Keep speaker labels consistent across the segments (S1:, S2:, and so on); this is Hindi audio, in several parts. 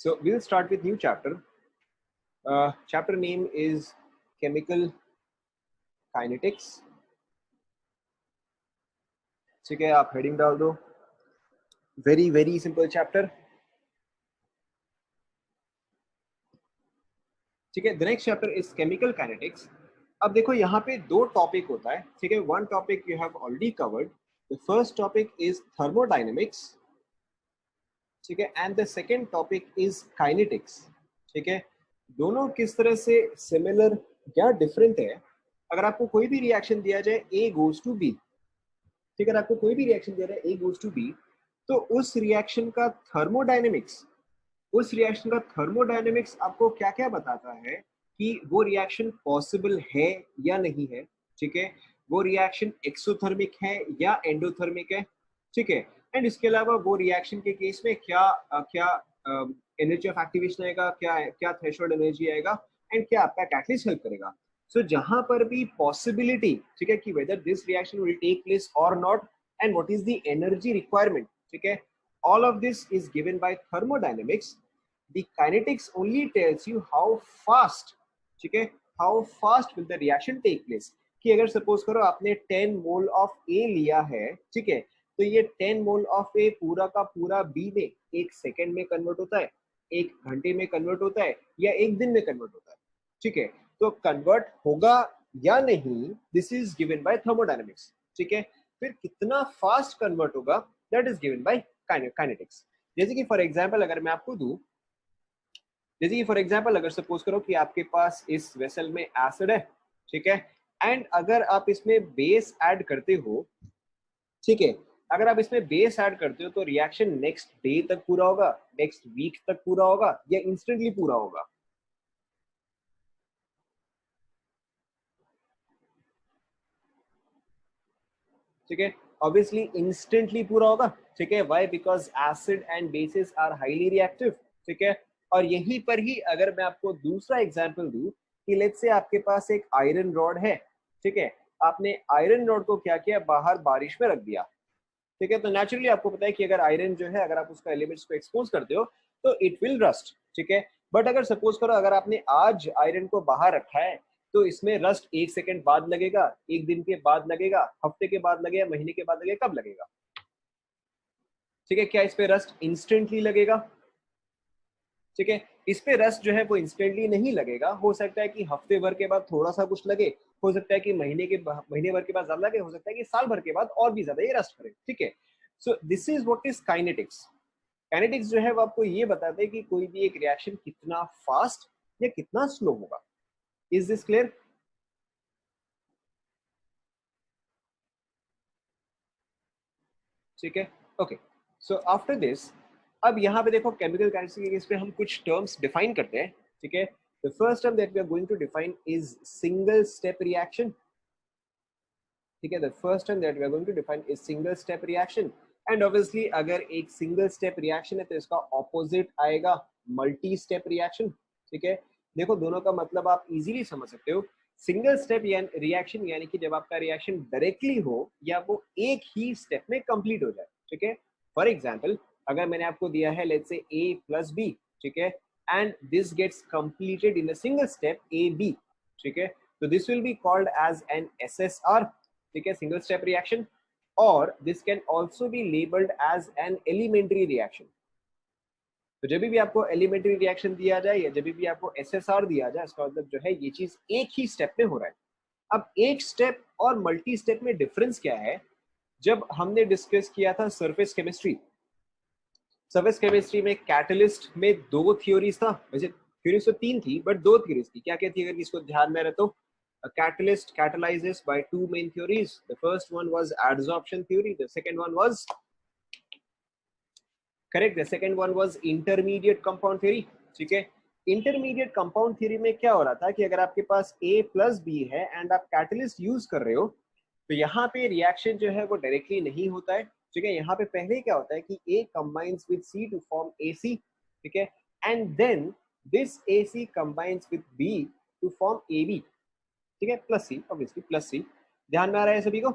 S1: So we'll start with new chapter. Chapter name is Chemical Kinetics. ठीक है, आप हेडिंग डाल दो. Very simple chapter. ठीक है, the next chapter is Chemical Kinetics. अब देखो यहाँ पे दो टॉपिक होता है. ठीक है, one topic you have already covered. The first topic is thermodynamics. ठीक है, and the second topic is kinetics. ठीक है, दोनों किस तरह से सिमिलर या डिफरेंट है. अगर आपको कोई भी रिएक्शन दिया जाए A goes to B, ठीक है, अगर आपको कोई भी रिएक्शन दिया जाए A goes to B, तो उस रिएक्शन का थर्मोडायनेमिक्स आपको क्या क्या बताता है कि वो रिएक्शन पॉसिबल है या नहीं है. ठीक है, वो रिएक्शन एक्सोथर्मिक है या एंडोथर्मिक है. ठीक है, एंड इसके अलावा वो रिएक्शन के केस में क्या एनर्जी ऑफ एक्टिवेशन आएगा, क्या थ्रेशोल्ड एनर्जी आएगा, एंड क्या आपका कैटलिस्ट हेल्प करेगा. सो जहां पर भी पॉसिबिलिटी, ठीक है, कि whether this reaction will take place और not and what is the energy requirement. ठीक है, all of this is given by thermodynamics. The kinetics only tells you how fast, ठीक है, how fast will the reaction take place. कि अगर सपोज करो आपने 10 मोल ऑफ A लिया है, ठीक है, तो ये 10 मोल ऑफ A पूरा का पूरा B में एक सेकेंड में कन्वर्ट होता है, एक घंटे में कन्वर्ट होता है, या एक दिन में कन्वर्ट होता है. ठीक है, तो कन्वर्ट होगा या नहीं, this is given by thermodynamics. ठीक है, फिर कितना फास्ट कन्वर्ट होगा, that is given by kinetics. जैसे कि फॉर एग्जांपल अगर मैं आपको दूं, जैसे कि फॉर एग्जांपल अगर सपोज करो कि आपके पास इस वेसल में एसिड है, ठीक है, एंड अगर आप इसमें बेस ऐड करते हो, ठीक है, अगर आप इसमें बेस ऐड करते हो तो रिएक्शन नेक्स्ट डे तक पूरा होगा, नेक्स्ट वीक तक पूरा होगा, या इंस्टेंटली पूरा होगा. ठीक है, ऑब्वियसली इंस्टेंटली पूरा होगा. ठीक है, why? Because acid and bases are highly reactive. ठीक है, और यहीं पर ही अगर मैं आपको दूसरा एग्जांपल दूं कि लेट्स से आपके पास एक आयरन रॉड है. ठीक है, आपने आयरन रॉड को क्या किया, बाहर बारिश में रख दिया. ठीक है, तो नेचुरली आपको पता है कि अगर आयरन जो है, अगर आप उसका एलिमेंट्स को एक्सपोज करते हो तो इट विल रस्ट. ठीक है, बट अगर सपोज करो अगर आपने आज आयरन को बाहर रखा है तो इसमें रस्ट एक सेकंड बाद लगेगा, एक दिन के बाद लगेगा, हफ्ते के बाद लगेगा, महीने के बाद लगेगा, कब लगेगा. ठीक है, क्या इस पे रस्ट इंस्टेंटली लगेगा? ठीक है, इस पे रस्ट जो है वो इंस्टेंटली नहीं लगेगा. हो सकता है कि हफ्ते भर के बाद थोड़ा सा कुछ लगे, हो सकता है कि महीने भर के बाद ज्यादा लगे, हो सकता है कि साल भर के बाद और भी ज्यादा ये रस्ट करे. ठीक है, सो this is what is kinetics. Kinetics जो है वो आपको ये बताते हैं कि कोई भी एक रिएक्शन कितना फास्ट या कितना स्लो होगा. Is this clear? ठीक है, ओके. सो आफ्टर दिस, अब यहाँ पे देखो केमिकल काइनेटिक्स के केस पे हम कुछ टर्म्स डिफाइन करते हैं. ठीक है, the first term that we are going to define is single step reaction. ठीक है, the first term that we are going to define is single step reaction. And obviously अगर एक सिंगल स्टेप रिएक्शन है तो इसका ऑपोजिट आएगा मल्टी स्टेप रिएक्शन. ठीक है, देखो दोनों का मतलब आप इजीली समझ सकते हो. सिंगल स्टेप रिएक्शन यानी कि जब आपका रिएक्शन डायरेक्टली हो या वो एक ही स्टेप में कंप्लीट हो जाए. ठीक है, फॉर एग्जांपल अगर मैंने आपको दिया है लेट्स से A प्लस B, ठीक है, and this gets completed in a single step AB. ठीक है, तो this will be called as an SSR. ठीक है, सिंगल स्टेप रिएक्शन. और this can also be labelled as an elementary reaction. तो जब भी आपको एलिमेंट्री रिएक्शन दिया जाए या जब भी आपको SSR दिया जाए, इसका मतलब जो है ये चीज एक ही स्टेप में हो रहा है. अब एक स्टेप और मल्टी स्टेप में डिफरेंस क्या है? जब हमने डिस्कस किया था सरफेस केमिस्ट्री, सरफेस केमिस्ट्री में कैटलिस्ट में दो थ्योरीज था. वैसे थ्योरीज तो तीन थी बट दो थ्योरीज थी. क्या क्या थी अगर इसको ध्यान में रहे तो? A catalyst catalyzes by two main theories. The first one was adsorption theory. The second one was correct. The second one was intermediate compound theory. ठीक है, इंटरमीडिएट कंपाउंड थ्योरी में क्या हो रहा था कि अगर आपके पास A प्लस बी है एंड आप कैटलिस्ट यूज कर रहे हो तो यहाँ पे रिएक्शन जो है वो डायरेक्टली नहीं होता है. ठीक है, यहाँ पे पहले क्या होता है कि A combines with C to form AC. ठीक है, and then this AC combines with B to form AB. ठीक है, plus C, obviously plus C. ध्यान में आ रहा है सभी को?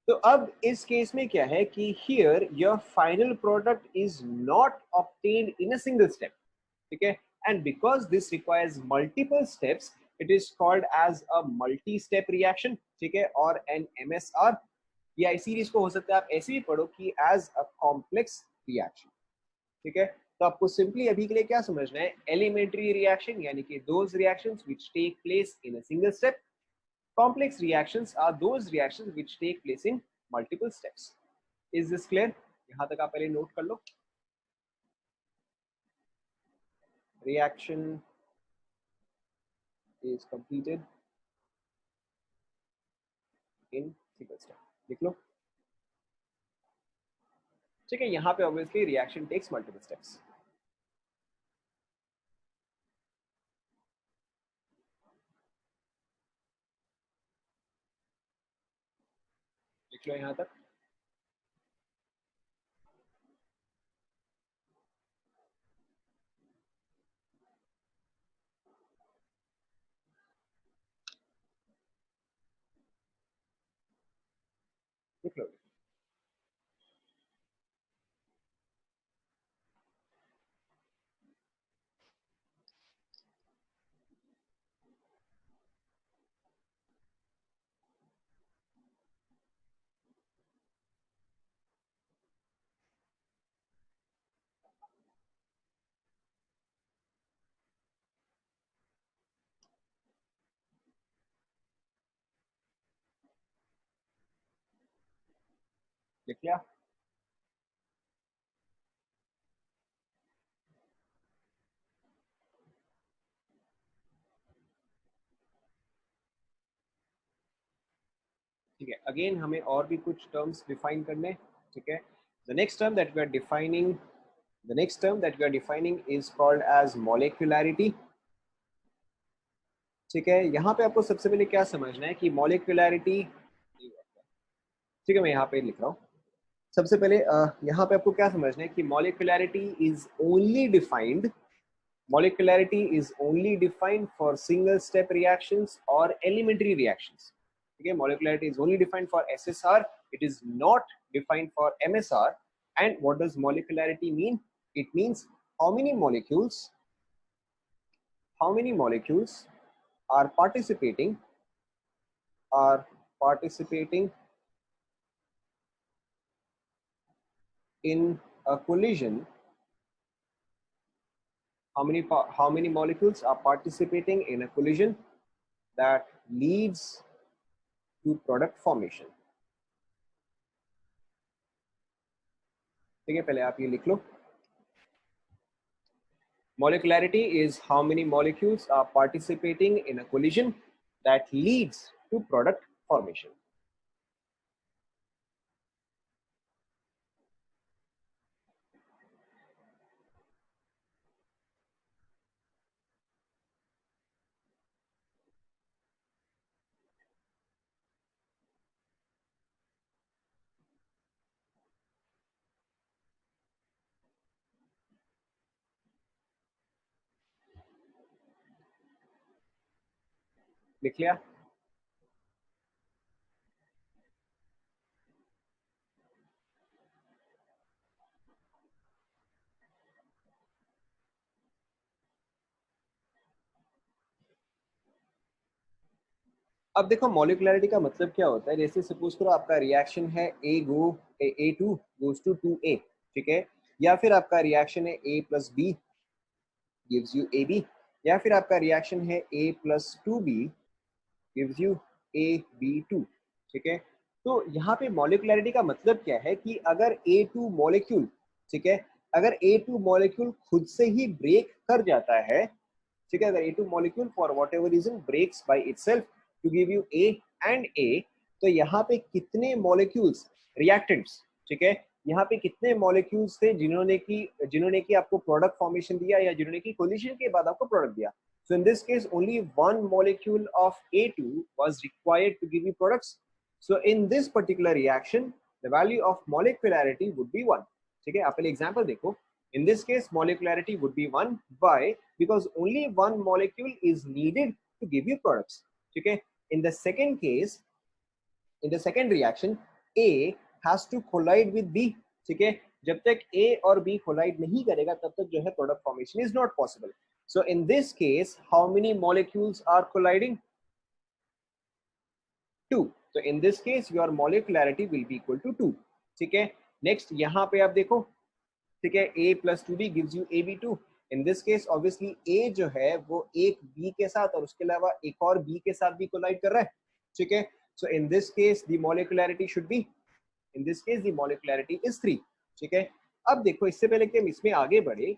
S1: तो अब इस केस में क्या है कि here your final product is not obtained in a single step, ठीक है, and because this requires multiple steps it is called as a multi step reaction, ठीक है, और एन एमएसआर, या इसी चीज को हो सकता है आप ऐसे भी पढ़ो कि एज अ कॉम्प्लेक्स रिएक्शन, ठीक है। तो आपको सिंपली अभी के लिए क्या समझना है, एलिमेंट्री रिएक्शन यानी कि those reactions which take place in a single step, complex reactions are those reactions which take place in multiple steps. Is this clear? यहां तक आप पहले नोट कर लो। Reaction is completed in single step, लिख लो, ठीक है। यहाँ पे obviously reaction takes multiple steps, लिख लो यहाँ तक। लिख लो, लिख लिया। ठीक है, अगेन हमें और भी कुछ टर्म्स डिफाइन करने, ठीक है। The next term that we are defining, the next term that we are defining is called as molecularity, ठीक है। यहाँ पे आपको सबसे पहले क्या समझना है कि molecularity, ठीक है, मैं यहाँ पे लिख रहा हूँ। सबसे पहले यहाँ पे आपको क्या समझना है कि molecularity is only defined for single step reactions or elementary reactions, ठीक है। molecularity is only defined for SSR, it is not defined for MSR. And what does molecularity mean? It means how many molecules are participating in a collision, how many molecules are participating in a collision that leads to product formation, ठीक है। पहले आप ये लिख लो, molecularity is how many molecules are participating in a collision that leads to product formation। लिख लिया। अब देखो मॉलिक्युलरिटी का मतलब क्या होता है, जैसे सपोज करो आपका रिएक्शन है A two goes to two A, ठीक है, या फिर आपका रिएक्शन है A plus B gives you A B, या फिर आपका रिएक्शन है A plus two B gives you A B two, ठीक है। तो यहाँ पे मॉलिक्युलरिटी का मतलब क्या है कि अगर ए टू मॉलिक्यूल, ठीक है, अगर ए टू मॉलिक्यूल खुद से ही ब्रेक कर जाता है, ठीक है, अगर A2 molecule for whatever reason breaks by itself to give you A and A, तो यहाँ पे कितने molecules reactants, ठीक है, यहाँ पे कितने molecules थे जिन्होंने की आपको प्रोडक्ट फॉर्मेशन दिया या जिन्होंने की कोलिशन के बाद आपको प्रोडक्ट दिया। So in this case only one molecule of A2 was required to give you products. So in this particular reaction the value of molecularity would be 1, ठीक है। आप पहले एग्जांपल देखो, in this case molecularity would be 1, why? Because only one molecule is needed to give you products, ठीक है। In the second case, in the second reaction A has to collide with B, ठीक है, जब तक A और B collide नहीं करेगा तब तक जो है product formation is not possible. So in this case, how many molecules are colliding? 2. So in this case, your molecularity will be equal to 2. ठीक है, next यहाँ पे आप देखो, ठीक है, A plus 2B gives you AB2. In this case, obviously A जो है वो एक B के साथ और उसके अलावा एक और B के साथ भी collide कर रहा है, ठीक है. So in this case, the molecularity should be, in this case, the molecularity is 3. ठीक है. अब देखो, इससे पहले कि हम इसमें आगे बढ़े,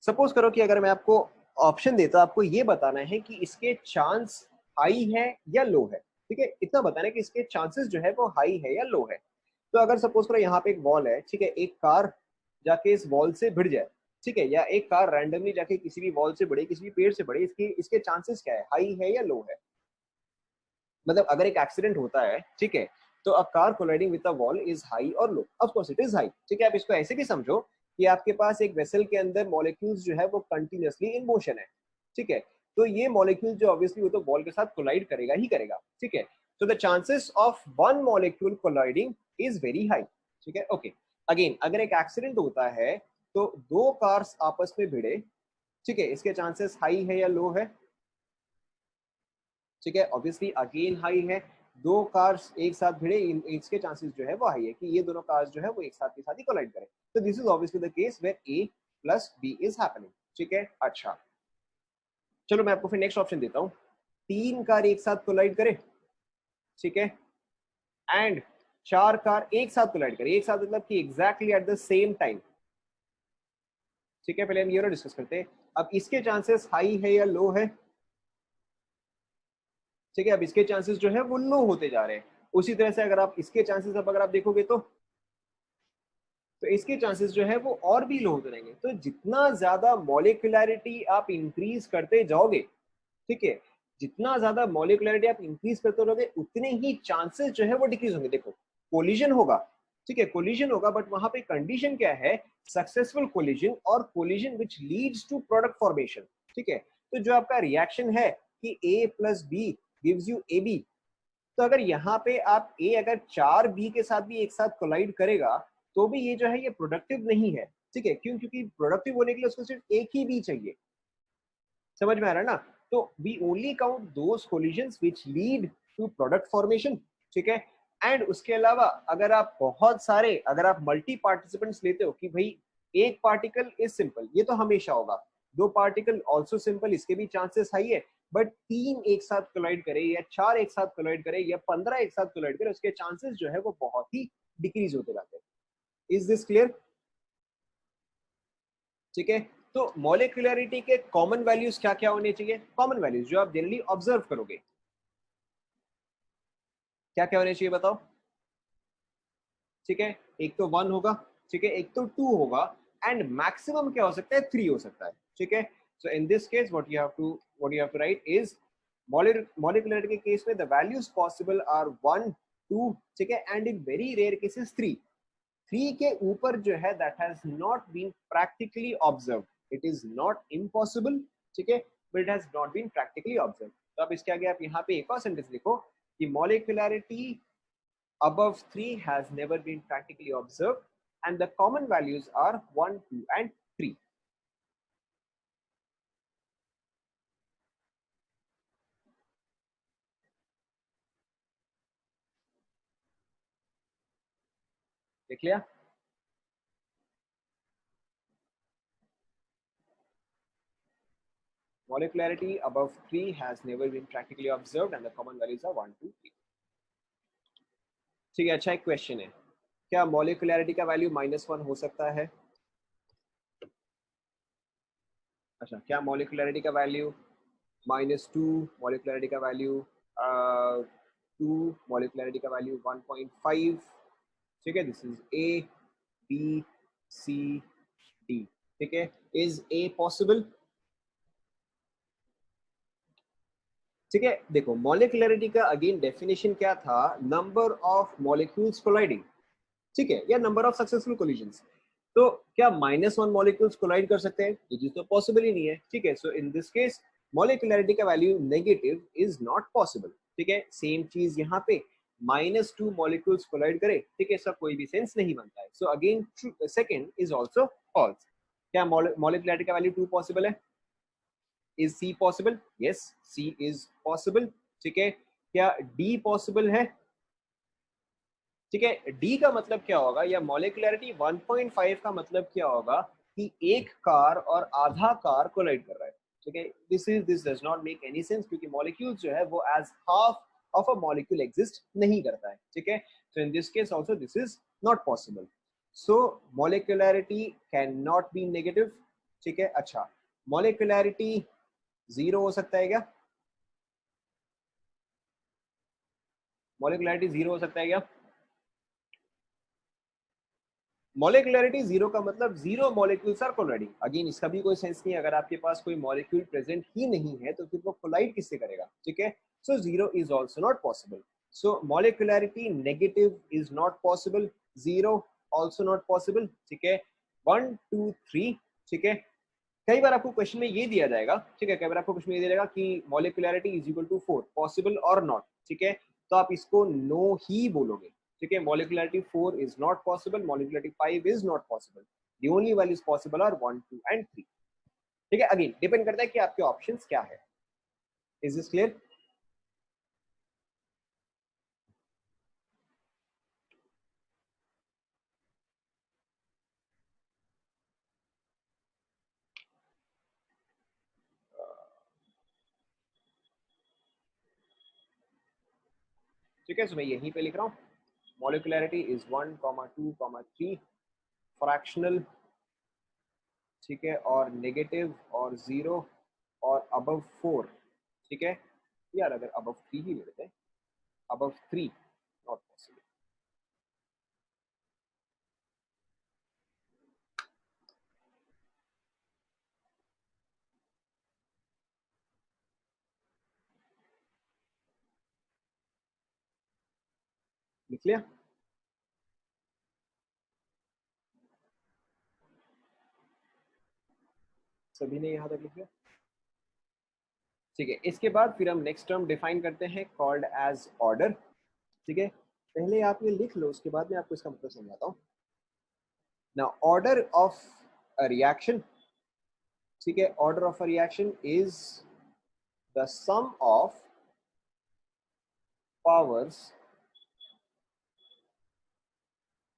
S1: सपोज करो कि अगर मैं आपको ऑप्शन देता, आपको ये बताना है कि इसके चांस हाई है या लो है, ठीक है, इतना बताना है कि इसके चांसेस जो है वो हाई है या लो है. तो अगर सपोज करो यहाँ पे एक वॉल है, ठीक है, एक कार जाके इस वॉल से भिड़ जाए, ठीक है, या एक कार रैंडमली जाके किसी भी वॉल से बढ़े, किसी भी पेड़ से बढ़े, इसके चांसेस क्या है, हाई है या लो है. मतलब अगर एक एक्सीडेंट होता है, ठीक है, तो a car colliding with a wall is high और low. Of course it is high, ठीक है. आप इसको ऐसे भी समझो कि आपके पास एक वेसल के अंदर मॉलिक्यूल्स जो है वो कंटिन्यूअसली इन मोशन है, ठीक है, तो ये मॉलिक्यूल जो ऑब्वियसली वो तो वॉल के साथ कोलाइड करेगा ही करेगा, ठीक है. तो the chances of one molecule colliding is very high, ठीक है. ओके, अगेन अगर एक एक्सीडेंट होता है तो दो कार्स आपस में भिड़े, ठीक है, इसके चांसेस हाई है या लो है, ठीक है, ऑब्वियसली अगेन हाई है. दो कार्स एक साथ भिड़े, इसके चांसेस जो है वो हाई है कि ये दोनों कार्स जो है वो एक साथ के साथ ही कोलाइड करें. तो this is obviously the case where A plus B is happening, ठीक है. अच्छा, चलो मैं आपको फिर नेक्स्ट ऑप्शन देता हूँ. तीन कार एक साथ कोलाइड करे, ठीक है, एंड चार कार एक साथ कोलाइड करे, एक साथ मतलब कि exactly at the same time, ठीक है. पहले हम ये ना डिस्कस करते हैं. अब इसके चांसेस हाई है या लो है, ठीक है. अब इसके चांसेस जो है वो लो होते जा रहे हैं. उसी तरह से अगर आप इसके चांसेस अब अगर आप देखोगे तो इसके चांसेस जो है वो और भी लो होते रहेंगे. तो जितना ज्यादा मॉलिक्यूलैरिटी आप इंक्रीज करते जाओगे, ठीक है, जितना ज्यादा मॉलिक्यूलैरिटी आप इंक्रीज करते रहोगे उतने ही चांसेस जो है वो डिक्रीज होंगे. देखो, कोलिजन होगा, ठीक है, कोलिजन होगा, बट वहां पे कंडीशन क्या है, सक्सेसफुल कोलिजन और collision which leads to product formation, ठीक है. तो जो आपका रिएक्शन है कि A plus B gives you AB, तो अगर यहाँ पे आप A अगर चार B के साथ भी एक साथ कोलाइड करेगा तो भी ये जो है ये प्रोडक्टिव नहीं है, ठीक है. क्यों? क्योंकि प्रोडक्टिव होने के लिए उसको सिर्फ एक ही B चाहिए. समझ में आ रहा है ना. तो we only count those collisions which lead to product formation, ठीक है. एंड उसके अलावा अगर आप बहुत सारे, अगर आप मल्टी पार्टिसिपेंट्स लेते हो कि भाई एक पार्टिकल इज सिंपल, ये तो हमेशा होगा, दो पार्टिकल ऑल्सो सिंपल, इसके भी चांसेस हाई है, बट तीन एक साथ कोलाइड करे या चार एक साथ कोलाइड करे या 15 एक साथ कोलाइड करे, उसके चांसेस जो है वो बहुत ही डिक्रीज होते जाते हैं. Is this clear? ठीक है. तो मॉलिक्यूलरिटी के कॉमन वैल्यूज क्या क्या होने चाहिए? कॉमन वैल्यूज जो आप जनरली ऑब्जर्व करोगे क्या क्या होने चाहिए बताओ. ठीक है, एक तो 1 होगा, ठीक है, एक तो 2 होगा, एंड मैक्सिमम क्या हो सकता है, 3 हो सकता है, ठीक है. So in this case what you have to write is molecularity के केस में द वैल्यूज पॉसिबल आर 1, 2, ठीक है, and in very rare cases 3. 3 के ऊपर जो है that has not been practically observe. It is not impossible, ठीक है, but it has not been practically observe. तो अब इसके आगे आप यहाँ पे एक और सेंटेंस लिखो कि molecularity above 3 has never been practically observed and the common values are 1, 2 and 3. देख लिया? Molecularity above 3 has never been practically observed and the common values are 1, 2, 3. ठीक है. अच्छा, एक क्वेश्चन है, क्या मॉलिक्यूलरिटी का वैल्यू -1 हो सकता है? अच्छा, क्या मॉलिक्यूलरिटी का वैल्यू -2, मॉलिक्यूलरिटी का वैल्यू 2, मॉलिक्यूलरिटी का वैल्यू 1.5, ठीक है. This is A, B, C, D, ठीक है. Is A possible? ठीक है. देखो, मॉलिक्यूलरिटी का अगेन डेफिनेशन क्या था, नंबर ऑफ मॉलिक्यूल्स कोलाइडिंग, ठीक है, या नंबर ऑफ सक्सेसफुल कोलिजन्स. तो क्या -1 मॉलिक्यूल्स कोलाइड कर सकते हैं? ये चीज तो पॉसिबल ही नहीं है, ठीक है. So in this case molecularity का value negative is not possible, ठीक है. सेम चीज यहाँ पे -2 मॉलिक्यूल्स कोलाइड करे, ठीक है, इसका कोई भी सेंस नहीं बनता है. So again second is also false. क्या मॉलिक्युलरिटी का वैल्यू 2 पॉसिबल है? Is C possible? Yes, C is possible. ठीक है. क्या डी पॉसिबल है? ठीक है. डी का मतलब क्या होगा, या मॉलिक्युलरिटी 1.5 का मतलब क्या होगा कि एक कार और आधा कार कोलाइड कर रहा है. ठीक है. This does not make any sense, क्योंकि मॉलिक्यूल्स जो है वो as half of a molecule exist नहीं करता है. ठीक है. So in this case also this is not possible. So molecularity can not be negative. ठीक है. अच्छा, मॉलिक्युलरिटी 0 हो सकता है क्या? मॉलिक्युलरिटी 0 हो सकता है क्या? मॉलिक्युलरिटी 0 का मतलब 0 मॉलिक्यूल्स आर कोलाइडिंग. अगेन इसका भी कोई सेंस नहीं. अगर आपके पास कोई मॉलिक्यूल प्रेजेंट ही नहीं है तो फिर वो कोलाइड किससे करेगा? ठीक है. So 0 is also not possible. So molecularity negative is not possible, 0 also not possible. ठीक है. 1 2 3. ठीक है. कई बार आपको क्वेश्चन में ये दिया जाएगा, ठीक है, कई बार आपको क्वेश्चन में ये दिया जाएगा कि मॉलिक्युलरिटी इज इक्वल टू 4, पॉसिबल और नॉट. ठीक है. तो आप इसको नो ही बोलोगे. ठीक है. Molecularity 4 is not possible, molecularity 5 is not possible. The only values possible are 1 2 and 3. ठीक है. अगेन डिपेंड करता है कि आपके ऑप्शंस क्या है. Is this clear? ठीक है. सो मैं यहीं पे लिख रहा हूँ, मॉलिक्युलरिटी इज 1 2 3 फ्रैक्शनल. ठीक है. और नेगेटिव और 0 और अबव 4. ठीक है. यार अगर अबव 3 ही ले लेते हैं, above 3 not possible. लिख लिया? सभी ने यहाँ तक लिख लिया? ठीक है. इसके बाद फिर हम नेक्स्ट टर्म डिफाइन करते हैं कॉल्ड एज ऑर्डर. ठीक है. पहले आप ये लिख लो, उसके बाद मैं आपको इसका मतलब समझाता हूँ. Now order of a reaction. ठीक है. Order of a reaction is the sum of powers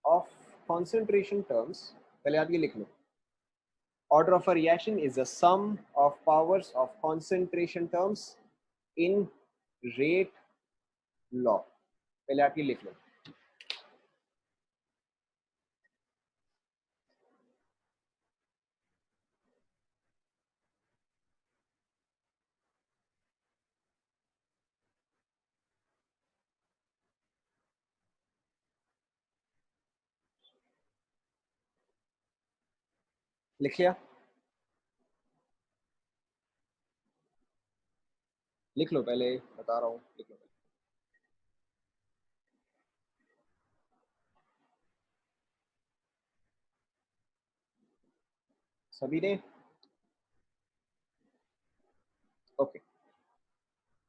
S1: of concentration terms. पहले आप ये लिख लो, order of a reaction is the sum of powers of concentration terms in rate law. पहले आप ये लिख लो. लिख लिया? लिख लो, पहले बता रहा हूँ, लिख लो. सभी ने? ओके.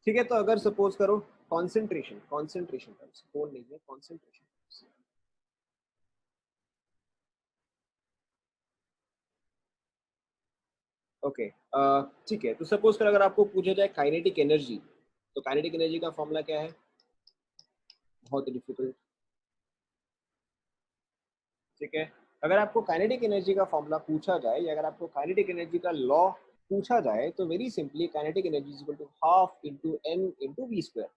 S1: ठीक है. तो अगर सपोज करो कॉन्सेंट्रेशन टर्म्स, कौन नहीं है, कॉन्सेंट्रेशन. ओके. ठीक है. तो सपोज कर अगर आपको पूछा जाए काइनेटिक एनर्जी, तो काइनेटिक एनर्जी का फॉर्मूला क्या है? बहुत डिफिकल्ट. ठीक है. अगर आपको काइनेटिक एनर्जी का फॉर्मूला पूछा जाए, या अगर आपको काइनेटिक एनर्जी का लॉ पूछा जाए, तो very simply kinetic energy is equal to half into n into v square.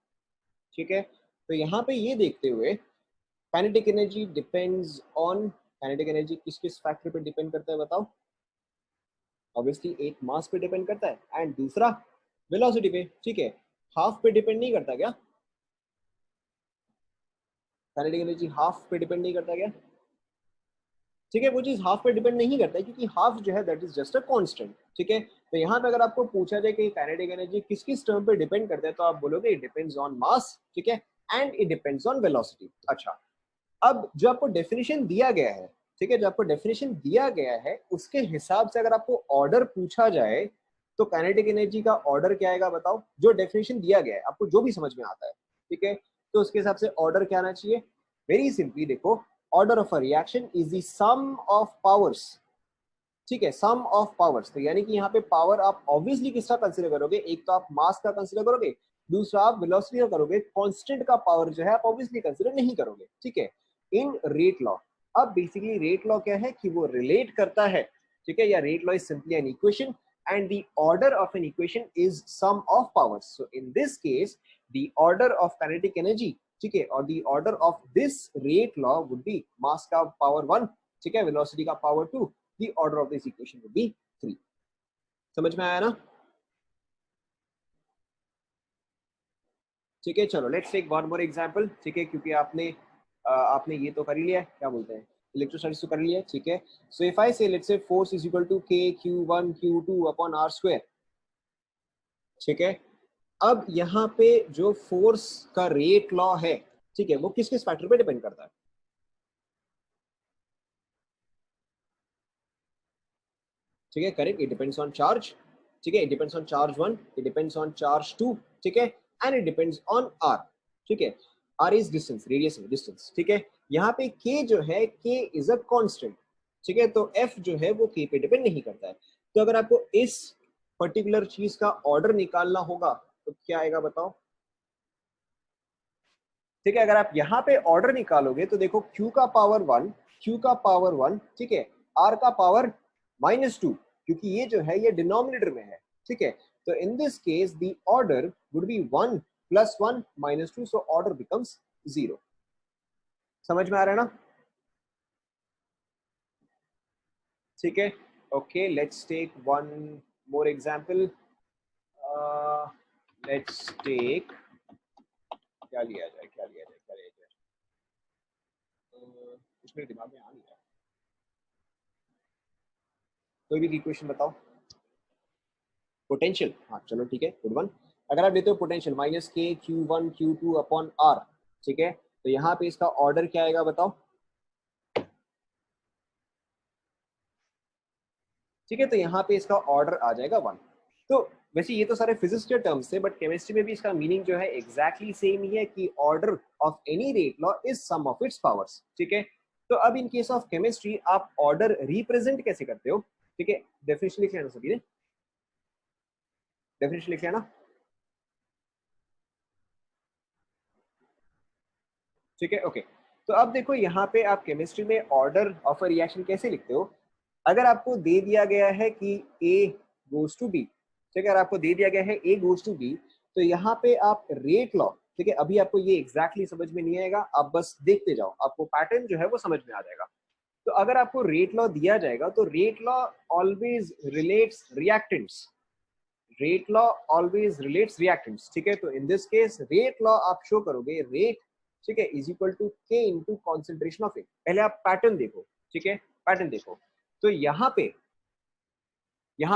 S1: ठीक है. तो यहाँ पे ये देखते हुए kinetic energy depends on, kinetic energy किस किस फैक्टर पे डिपेंड करता है बताओ? ऑब्वियसली एक मास पे डिपेंड करता है, एंड दूसरा वेलोसिटी पे. ठीक है. हाफ पे डिपेंड नहीं करता क्या? काइनेटिक एनर्जी हाफ पे डिपेंड नहीं करता क्या? ठीक है. वो चीज हाफ पे डिपेंड नहीं करता है, क्योंकि हाफ जो है that is just a constant. ठीक है. तो यहाँ पे अगर आपको पूछा जाए कि काइनेटिक एनर्जी किस किस टर्म पे डिपेंड करता है, तो आप बोलोगे इट डिपेंड्स ऑन मास. ठीक है. And it depends on velocity. अच्छा, अब जो आपको डेफिनेशन दिया गया है, ठीक है, जो आपको डेफिनेशन दिया गया है उसके हिसाब से अगर आपको ऑर्डर पूछा जाए, तो काइनेटिक एनर्जी का ऑर्डर क्या आएगा बताओ? जो डेफिनेशन दिया गया है आपको, जो भी समझ में आता है. ठीक है. तो उसके हिसाब से ऑर्डर क्या आना चाहिए? वेरी सिंपली देखो, order of a reaction is the sum of powers, ठीक है, सम ऑफ पावर्स। तो यानी कि यहाँ पे पावर आप ऑब्वियसली किसका कंसीडर करोगे? एक तो आप मास का कंसीडर करोगे, दूसरा आप वेलोसिटी का करोगे, कांस्टेंट का पावर जो है आप ऑब्वियसली कंसीडर नहीं करोगे, ठीक है, इन रेट लॉ। अब बेसिकली रेट लॉ क्या है कि वो रिलेट करता है, ठीक है, या rate law is simply an equation and the order of an equation is sum of powers. So in this case the order of kinetic energy, ठीक है, और the order of this rate law would be mass का power 1, ठीक है, velocity का power 2, the order of this equation would be 3। समझ में आया ना? ठीक है, चलो let's take one more example, ठीक है, क्योंकि आपने ये तो कर ही लिया है, क्या बोलते हैं, इलेक्ट्रोस्टैटिक्स तो कर लिया है, ठीक है। So if I say let's say force is equal to k q1 q2 upon r square, ठीक है। अब यहाँ पे जो फोर्स का रेट लॉ है, ठीक है, वो किस किस फैक्टर पे डिपेंड करता है? ठीक है, correct, it depends on charge, ठीक है, it depends on charge 1, it depends on charge 2, ठीक है, and it depends on r, ठीक है। r इज डिस्टेंस, रेडियस में डिस्टेंस, ठीक है। यहाँ पे k जो है, k इज अ कांस्टेंट, ठीक है, तो f जो है वो k पे डिपेंड नहीं करता है। तो अगर आपको इस पर्टिकुलर चीज का ऑर्डर निकालना होगा तो क्या आएगा बताओ? ठीक है, अगर आप यहाँ पे ऑर्डर निकालोगे तो देखो Q का पावर 1, Q का पावर 1, ठीक है, R का पावर -2, क्योंकि ये जो है ये डिनोमिनेटर में है, ठीक है। तो in this case the order would be 1 + 1 - 2, so order becomes 0। समझ में आ रहा है ना? ठीक है, okay, let's take one more example. Let's take, क्या लिया जाए, क्या लिया जाए, क्या लिया जाए, कुछ मेरे दिमाग में आ नहीं रहा। कोई भी इक्वेशन बताओ। पोटेंशियल, हाँ चलो ठीक है, गुड वन। अगर आप लेते हो potential -k q1 q2 upon r, ठीक है, तो यहाँ पे इसका ऑर्डर क्या आएगा बताओ? ठीक है, तो यहाँ पे इसका ऑर्डर आ जाएगा 1। तो वैसे ये तो सारे फिजिक्स के टर्म्स थे, बट केमिस्ट्री में भी इसका मीनिंग जो है एग्जैक्टली सेम ही है कि order of any rate law is sum of its powers, ठीक है। तो अब इन केस ऑफ केमिस्ट्री आप ऑर्डर रिप्रेजेंट कैसे करते हो? ठीक है, डेफिनेशन लिख लेना सभी ने, डेफिनेशन लिख लेना, ठीक है, ओके। तो अब देखो यहाँ पे आप केमिस्ट्री में ऑर्डर ऑफ अ रिएक्शन कैसे लिखते हो? अगर आपको दे दिया गया है कि ए गोज टू बी, ठीक है, अगर आपको दे दिया गया है ए गोज टू बी, तो यहाँ पे आप रेट लॉ, ठीक है, अभी आपको ये एग्जैक्टली समझ में नहीं आएगा, आप बस देखते जाओ, आपको पैटर्न जो है वो समझ में आ जाएगा। तो अगर आपको रेट लॉ दिया जाएगा तो rate law always relates reactants, rate law always relates reactants, ठीक है। तो in this case rate law आप शो करोगे, रेट, ठीक है, इज इक्वल टू के इंटू कॉन्सेंट्रेशन ऑफ ए। पहले आप पैटर्न देखो, ठीक है, पैटर्न देखो। तो यहाँ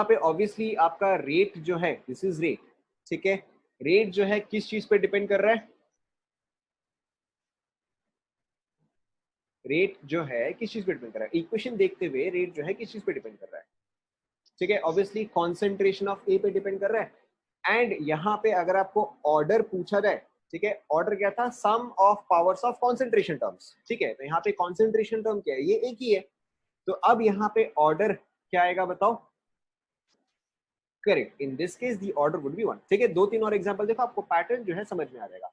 S1: पे ऑब्वियसली आपका रेट जो है, दिस इज रेट, ठीक है, रेट जो है किस चीज पे डिपेंड कर रहा है? रेट जो है किस चीज पे डिपेंड कर रहा है? इक्वेशन देखते हुए रेट जो है किस चीज पे डिपेंड कर रहा है? ठीक है, ऑब्वियसली कॉन्सेंट्रेशन ऑफ ए पे डिपेंड कर रहा है। एंड यहाँ पे अगर आपको ऑर्डर पूछा जाए, ठीक है, ऑर्डर क्या था? Sum of powers of concentration terms, ठीक है, तो यहाँ पे कॉन्सेंट्रेशन टर्म क्या है? ये एक ही है। तो अब यहाँ पे ऑर्डर क्या आएगा बताओ? Correct, in this case the order would be 1, ठीक है। दो तीन और एग्जांपल देखो, आपको पैटर्न जो है समझ में आ जाएगा।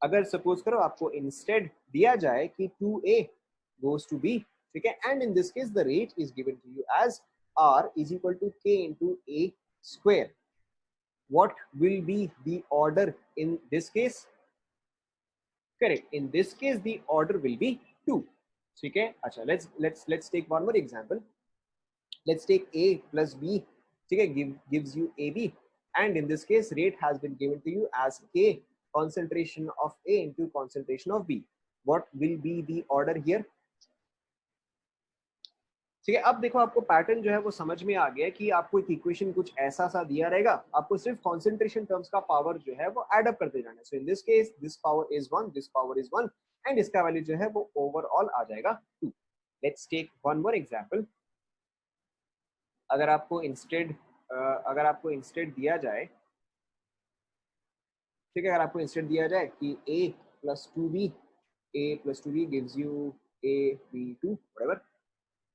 S1: अगर सपोज करो आपको इंस्टेड दिया जाए कि 2a goes to b, ठीक है, and in this case the rate is given to you as r is equal to k into a square, what will be the order in this case? Correct, in this case the order will be 2, ठीक है। अच्छा, let's take one more example. Let's take a plus b, ठीक है, gives you ab, and in this case rate has been given to you as k concentration of a into concentration of b. What will be the order here? ठीक है, अब देखो आपको पैटर्न जो है वो समझ में आ गया कि आपको एक इक्वेशन कुछ ऐसा सा दिया रहेगा, आपको सिर्फ कॉन्सेंट्रेशन टर्म्स का पावर जो है वो एड अप करते जाना है। So in this case this power is 1, this power is 1, and इसका वैल्यू जो है वो ओवरऑल आ जाएगा 2। Let's take one more example. अगर आपको इंस्टेड दिया जाए, ठीक है, अगर आपको इंस्टेड दिया जाए कि a plus 2b, a plus 2b gives you a b2 whatever,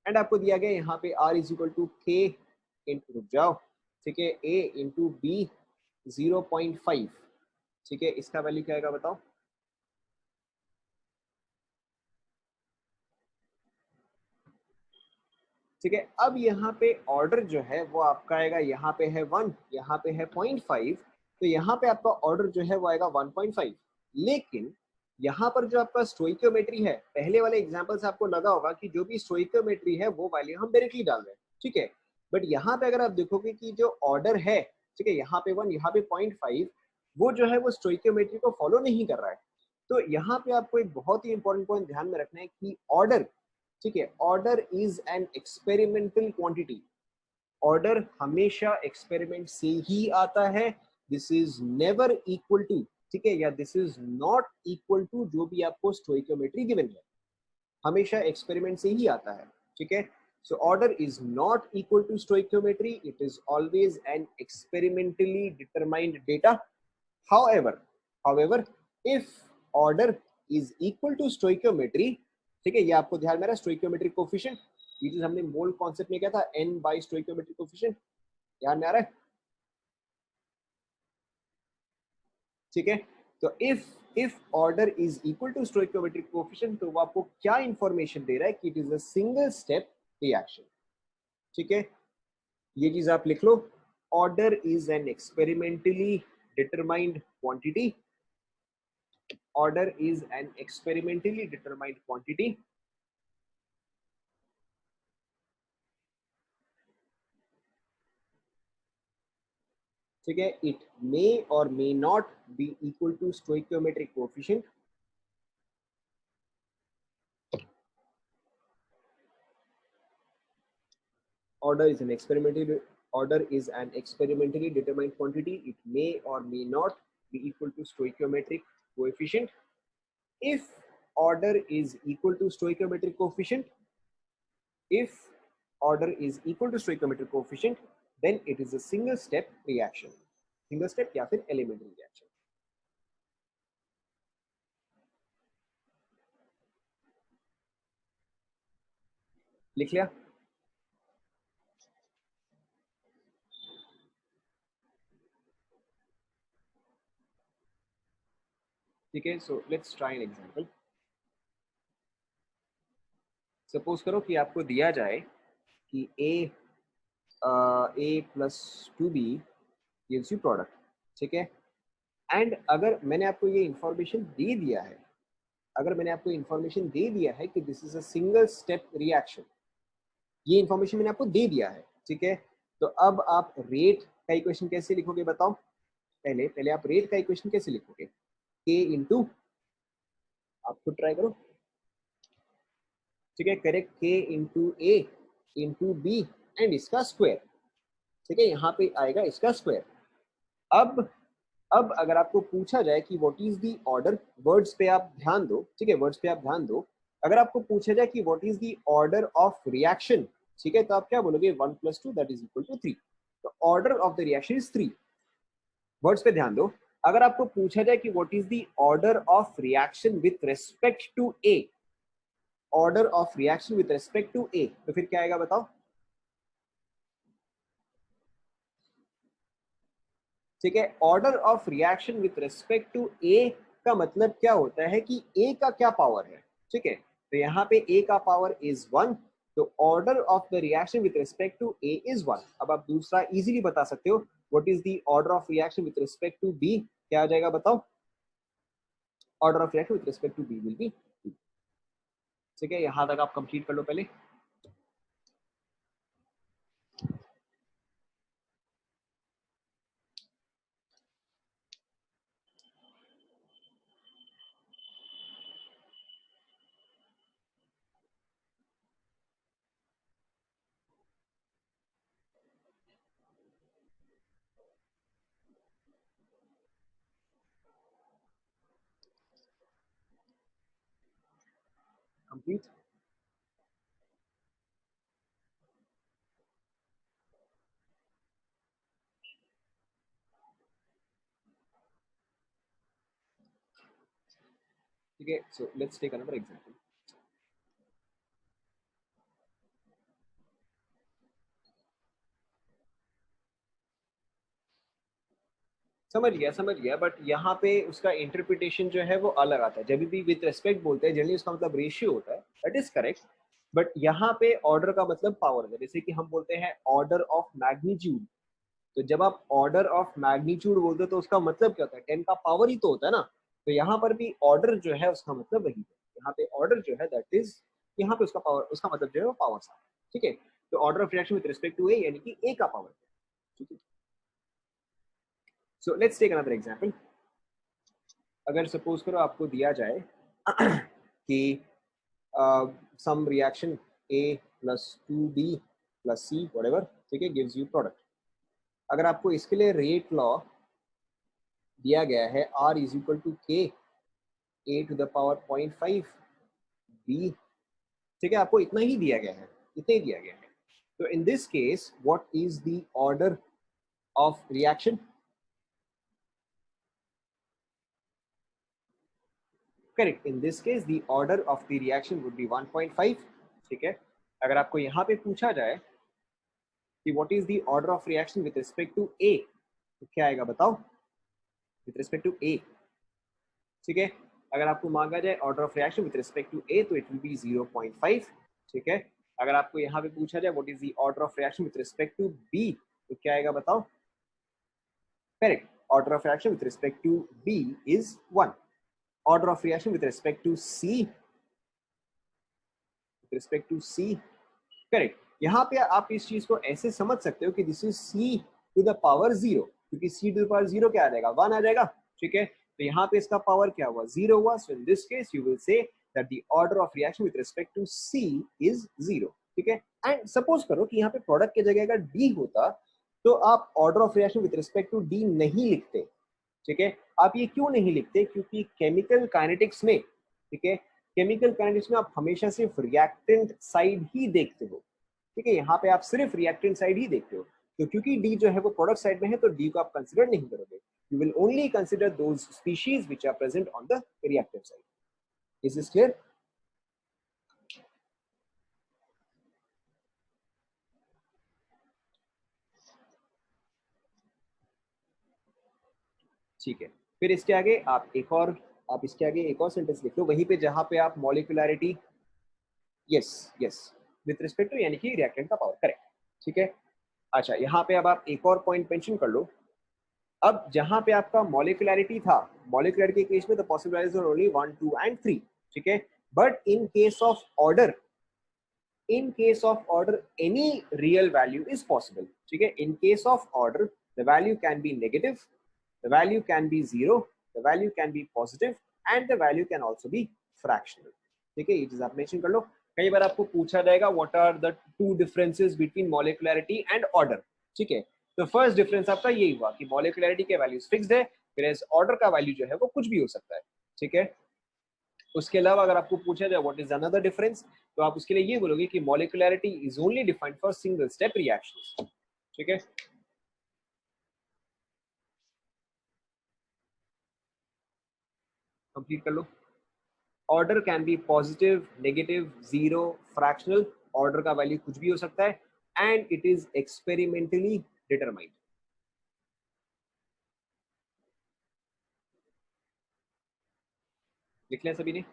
S1: and आपको दिया गया यहाँ पे r is equal to k into, रुक जाओ, ठीक है, a इंटू b 0.5, ठीक है, इसका वैल्यू क्या आएगा बताओ। ठीक है, अब यहाँ पे ऑर्डर जो है वो आपका आएगा, यहाँ पे है 1, यहाँ पे है 0.5, तो यहाँ पे आपका ऑर्डर जो है वो आएगा 1.5। लेकिन यहाँ पर जो आपका स्टोइकियोमेट्री है, पहले वाले एग्जांपल से आपको लगा होगा कि जो भी स्टोइकियोमेट्री है वो वैल्यू हम डायरेक्टली डाल रहे हैं, ठीक है। बट यहाँ पे अगर आप देखोगे कि जो ऑर्डर है, ठीक है, यहाँ पे 1, यहाँ पे 0.5, वो जो है वो स्टोइकियोमेट्री को फॉलो नहीं कर रहा है। तो यहाँ पे आपको एक बहुत ही इंपॉर्टेंट पॉइंट ध्यान में रखना है कि ऑर्डर, ठीक है, order is an experimental quantity. Order हमेशा एक्सपेरिमेंट से ही आता है। This is never equal to, ठीक है, या this is not equal to जो भी आपको स्टोइकियोमेट्री गिवन है, हमेशा एक्सपेरिमेंट से ही आता है, ठीक है। So order is not equal to stoichiometry, it is always an experimentally determined data. however however if order is equal to stoichiometry, ठीक है, ये आपको ध्यान में रहा, स्टोइकियोमेट्रिक कोफिशिएंट, ये चीज हमने मोल कॉन्सेप्ट में क्या था, n बाय स्टोइकियोमेट्रिक कोफिशिएंट, ध्यान में आ रहा है, ठीक है। तो if order is equal to stoichiometric coefficient, तो वो आपको क्या इंफॉर्मेशन दे रहा है कि it is a single step reaction, ठीक है, ये चीज आप लिख लो। Order is an experimentally determined quantity, order is an experimentally determined quantity, ठीक है, it may or may not be equal to stoichiometric coefficient, order is an experimentally determined quantity, it may or may not be equal to stoichiometric coefficient. If order is equal to stoichiometric coefficient, if order is equal to stoichiometric coefficient, then it is a single step reaction, single step या फिर elementary reaction, लिख लिया। ठीक है, so let's try an example. Suppose करो कि आपको दिया जाए कि a plus 2b gives you product, ठीक है, एंड अगर मैंने आपको ये इंफॉर्मेशन दे दिया है, अगर मैंने आपको इंफॉर्मेशन दे दिया है कि this is a single step reaction, ये इंफॉर्मेशन मैंने आपको दे दिया है, ठीक है, तो अब आप रेट का इक्वेशन कैसे लिखोगे बताओ। पहले पहले आप रेट का इक्वेशन कैसे लिखोगे, k इंटू, आप खुद ट्राई करो, ठीक है, correct, k into A into B and इसका स्क्वायर, ठीक है, यहाँ पे आएगा इसका स्क्वायर। अब अब अगर आपको पूछा जाए कि what is the order, words पे आप ध्यान दो, ठीक है, वर्ड्स पे आप ध्यान दो, अगर आपको पूछा जाए कि what is the order of reaction, ठीक है, तो आप क्या बोलोगे, 1 + 2 दैट इज इक्वल टू 3, तो order of the reaction is 3। Words पे ध्यान दो, अगर आपको पूछा जाए कि what is the order of reaction with respect to A, order of reaction with respect to A, तो फिर क्या आएगा बताओ। ठीक है, order of reaction with respect to A का मतलब क्या होता है कि ए का क्या पावर है, ठीक है, तो यहाँ पे ए का पावर इज 1, तो order of the reaction with respect to A is 1। अब आप दूसरा इजीली बता सकते हो, what is the order of reaction with respect to B, क्या आ जाएगा बताओ, order of reaction with respect to B will be 2, ठीक है, यहाँ तक आप कंप्लीट कर लो पहले। कंप्लीट, ठीक है. So let's take another example. समझ गया बट यहाँ पे उसका इंटरप्रिटेशन जो है वो अलग आता है. जब भी विद रिस्पेक्ट बोलते हैं जनरली उसका मतलब रेशियो होता है, दैट इज करेक्ट. बट यहाँ पे ऑर्डर का मतलब पावर है. जैसे कि हम बोलते हैं ऑर्डर ऑफ मैग्नीट्यूड. तो जब आप ऑर्डर ऑफ मैग्नीट्यूड बोलते हो तो उसका मतलब क्या होता है? 10 का पावर ही तो होता है ना. तो यहाँ पर भी ऑर्डर जो है उसका मतलब वही है. यहाँ पे ऑर्डर जो है दैट इज, यहाँ पे उसका पावर, उसका मतलब जो है वो पावर सा. ठीक है. तो order of reaction with respect to A यानी कि ए का पावर. ठीक है. So let's take another example. अगर सपोज करो आपको दिया जाए कि some reaction A plus 2B plus C whatever, ठीक है, gives you product. अगर आपको इसके लिए रेट लॉ दिया गया है R is equal to K A to the power 0.5 B, ठीक है, आपको इतना ही दिया गया है, इतना ही दिया गया है. तो in this case what is the order of reaction? Correct. In this case the order of the reaction would be 1.5. ठीक है. अगर आपको यहाँ पे पूछा जाए कि what is the order of reaction with respect to A, तो क्या आएगा बताओ? With respect to A. ठीक है. अगर आपको मांगा जाए order of reaction with respect to A तो इट विल बी 0.5. ठीक है. अगर आपको यहाँ पे पूछा जाए what is the order of reaction with respect to B तो क्या आएगा बताओ? Correct. Order of reaction with respect to B is 1. Order of reaction with respect to C, with respect to C, correct. यहाँ पे आप इस चीज को ऐसे समझ सकते हो कि this is C to the power 0, क्योंकि सी टू द पावर 0 क्या आ जाएगा? 1 आ जाएगा. ठीक है. तो यहाँ पे इसका पावर क्या हुआ? 0 हुआ. So in this case you will say that the order of reaction with respect to C is 0. ठीक है. एंड सपोज करो कि यहाँ पे प्रोडक्ट की जगह अगर डी होता तो आप order of reaction with respect to D नहीं लिखते. ठीक है. आप ये क्यों नहीं लिखते? क्योंकि केमिकल काइनेटिक्स में, ठीक है, केमिकल काइनेटिक्स में आप हमेशा सिर्फ रिएक्टेंट साइड ही देखते हो. ठीक है. यहाँ पे आप सिर्फ रिएक्टेंट साइड ही देखते हो. तो क्योंकि डी जो है वो प्रोडक्ट साइड में है तो डी को आप कंसीडर नहीं करोगे. You will only consider those species which are present on the reactive side. Is this clear? ठीक है. फिर इसके आगे आप इसके आगे एक और सेंटेंस लिख लो वहीं पे जहां पे आप molecularity, yes yes, with respect to यानी कि रिएक्टेंट का पावर. करेक्ट. ठीक है. अच्छा, यहाँ पे अब आप एक और पॉइंट मेंशन कर लो. अब जहां पे आपका मॉलिक्यूलरिटी था, मॉलिक्यूलरिटी के केस में the possibilities are only 1 2 and 3. ठीक है. But in case of order, in case of order any real value is possible. ठीक है. in case of order the value can be negative, the value can be 0, the value can be positive and the value can also be fractional. ठीक है. ये चीज आप मेंशन कर लो. कई बार आपको पूछा जाएगा what are the two differences between molecularity and order. ठीक है. तो फर्स्ट डिफरेंस आपका यही हुआ कि मॉलिक्यूलरिटी के वैल्यूज फिक्स्ड है, फिर ऑर्डर का वैल्यू जो है वो कुछ भी हो सकता है. ठीक है. उसके अलावा अगर आपको पूछा जाए व्हाट इज अनदर डिफरेंस तो आप उसके लिए ये बोलोगे कि molecularity is only defined for single step reactions. ठीक है. कंप्लीट कर लो. Order can be positive, negative, zero, fractional. Order का वैल्यू कुछ भी हो सकता है and it is experimentally determined. लिख लिया सभी ने?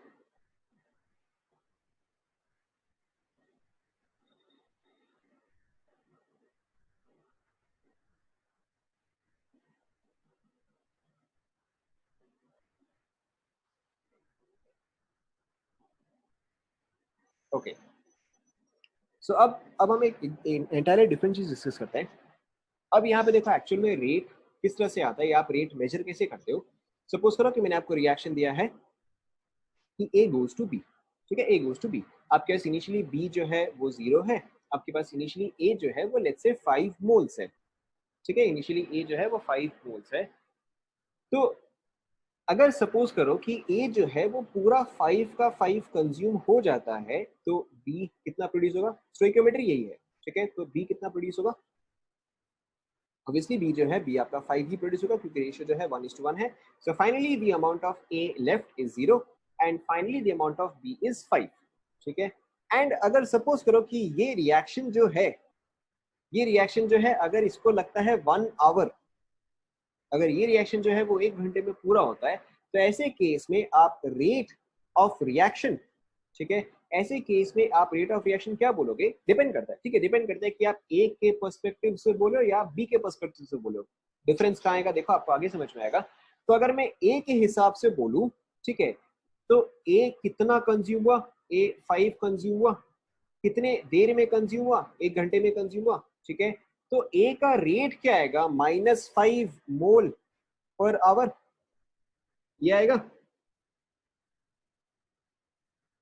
S1: ओके. सो अब हम एक एंटायरली डिफरेंट चीज डिस्कस करते हैं. अब यहाँ पे देखो एक्चुअल में रेट किस तरह से आता है या आप रेट मेजर कैसे करते हो. सपोज करो कि मैंने आपको रिएक्शन दिया है कि A गोज टू B. ठीक है. A goes to B. आपके पास इनिशियली B जो है वो 0 है. आपके पास इनिशियली A जो है वो लेट्स से 5 मोल्स है. ठीक है. इनिशियली A जो है वो 5 मोल्स है. तो अगर सपोज करो कि A जो है वो पूरा 5 का 5 कंज्यूम हो जाता है तो B कितना प्रोड्यूस होगा? स्टोइकियोमेट्री यही है. ठीक है. तो B कितना प्रोड्यूस होगा? ऑब्वियसली B जो है B आपका 5 ही प्रोड्यूस होगा क्योंकि रेशियो जो है 1:1 है. So finally the amount of A left is 0. And finally the amount of B is 5, ठीक है। एंड अगर सपोज करो कि ये रिएक्शन जो है, ये रिएक्शन जो है अगर इसको लगता है 1 आवर, अगर ये रिएक्शन जो है वो 1 घंटे में पूरा होता है, तो ऐसे केस में आप रेट ऑफ रिएक्शन, ठीक है, ऐसे केस में आप रेट ऑफ रिएक्शन क्या बोलोगे, डिपेंड करता है, ठीक है, डिपेंड करता है कि आप ए के पर्सपेक्टिव से बोलो या बी के पर्सपेक्टिव से बोलो। डिफरेंस कहाँ आएगा देखो, आपको आगे समझ में आएगा। तो अगर मैं ए के हिसाब से बोलूं, ठीक है, तो ए कितना कंज्यूम हुआ, ए 5 कंज्यूम हुआ, कितने देर में कंज्यूम हुआ, 1 घंटे में कंज्यूम हुआ, ठीक है। तो ए का रेट क्या आएगा, -5 मोल पर आवर, ये आएगा,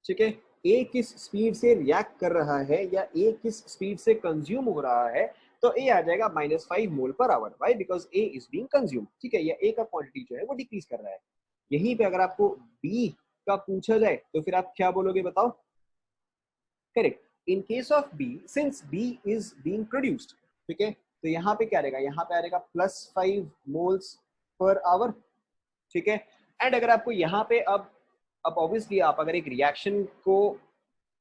S1: ठीक है। ए किस स्पीड से रिएक्ट कर रहा है या ए किस स्पीड से कंज्यूम हो रहा है, तो ए आ जाएगा -5 mole per hour, why, because A is being consume, ठीक है, या ए का क्वांटिटी जो है वो डिक्रीज कर रहा है। यहीं पे अगर आपको बी का पूछा जाए तो फिर आप क्या बोलोगे बताओ, correct, in case of B, since B is being produced, ठीक है, तो यहाँ पे क्या रहेगा, यहाँ पे आ रहेगा +5 मोल्स पर आवर, ठीक है। एंड अगर आपको यहाँ पे अब ऑब्वियसली आप अगर एक रिएक्शन को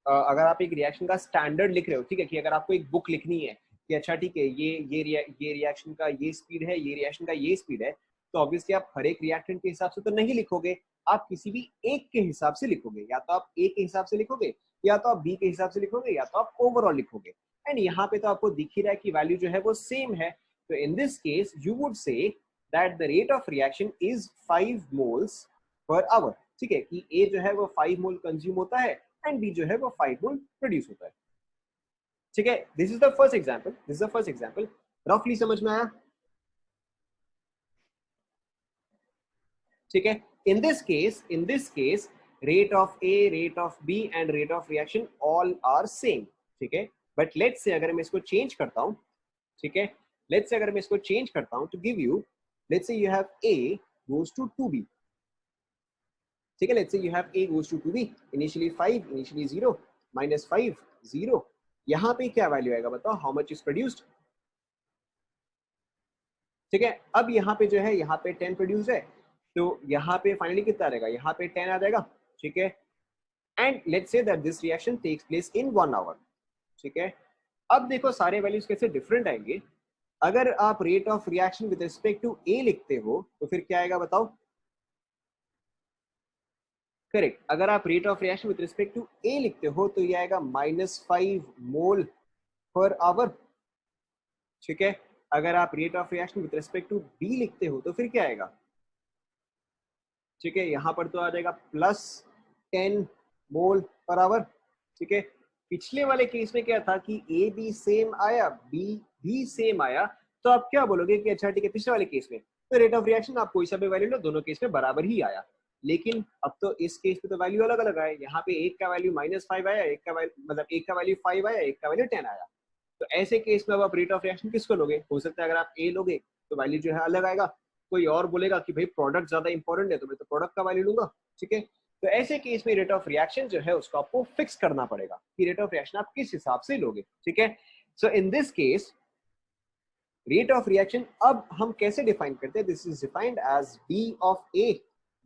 S1: अगर आप एक रिएक्शन का स्टैंडर्ड लिख रहे हो, ठीक है, कि अगर आपको एक बुक लिखनी है कि अच्छा ठीक है ये रिएक्शन का ये स्पीड है, ये रिएक्शन का ये स्पीड है, तो ऑब्वियसली आप हर एक रिएक्टेंट के हिसाब से तो नहीं लिखोगे, आप किसी भी एक के हिसाब से लिखोगे, या तो आप ए के हिसाब से लिखोगे, या तो आप बी के हिसाब से लिखोगे, या तो आप ओवरऑल लिखोगे। एंड यहाँ पे तो आपको दिख ही रहा है कि वैल्यू जो है वो सेम है, तो in this case you would say that the rate of reaction is 5 moles per hour, ठीक है, कि ए जो है वो 5 मोल कंज्यूम होता है एंड बी जो है वो 5 मोल प्रोड्यूस होता है, ठीक है। This is the first example, this is the first example, रफली समझ में आया, ठीक है। In this case rate of A, rate of B and rate of reaction all are same, ठीक है। बट लेट्स से अगर मैं इसको चेंज करता हूं, ठीक है, लेट्स से अगर मैं इसको चेंज करता हूं to give you, let's say you have a goes to 2b, ठीक है, let's say you have a goes to 2b, initially 5, initially 0, -5 0, यहाँ पे क्या वैल्यू आएगा बताओ, हाउ मच इज प्रोड्यूस्ड, ठीक है। अब यहाँ पे जो है, यहाँ पे 10 प्रोड्यूस है, तो यहाँ पे फाइनली कितना रहेगा, यहाँ पे 10 आ जाएगा, ठीक है। And let's say that this reaction takes place in 1 hour, ठीक है। अब देखो सारे वैल्यूज कैसे डिफरेंट आएंगे, अगर आप rate of reaction with respect to A लिखते हो तो फिर क्या आएगा बताओ, करेक्ट, अगर आप rate of reaction with respect to A लिखते हो तो ये आएगा -5 मोल पर आवर, ठीक है। अगर आप rate of reaction with respect to B लिखते हो तो फिर क्या आएगा, ठीक है, यहाँ पर तो आ जाएगा +10 मोल पर आवर, ठीक है। पिछले वाले केस में क्या था कि ए बी सेम आया, बी भी सेम आया, तो आप क्या बोलोगे कि अच्छा ठीक है, पिछले वाले केस में तो रेट ऑफ रिएक्शन आप कोई सा भी वैल्यू लो, दोनों केस में बराबर ही आया। लेकिन अब तो इस केस में तो वैल्यू अलग अलग आए, यहाँ पे एक का वैल्यू -5 आया, एक का वैल्यू मतलब एक का वैल्यू 5 आया, एक का वैल्यू 10 आया। तो ऐसे केस में अब आप रेट ऑफ रिएक्शन किसको लोगे, हो सकता है अगर आप ए लोगे तो वैल्यू जो है अलग आएगा, कोई और बोलेगा कि भाई प्रोडक्ट ज्यादा इंपॉर्टेंट है तो मैं तो प्रोडक्ट का वैल्यू लूंगा, ठीक है। तो ऐसे केस में रेट ऑफ रिएक्शन जो है उसको आपको फिक्स करना पड़ेगा कि रेट ऑफ रिएक्शन आप किस हिसाब से लोगे, ठीक है। So in this case rate of reaction अब हम कैसे डिफाइन करते हैं, this is defined as D of A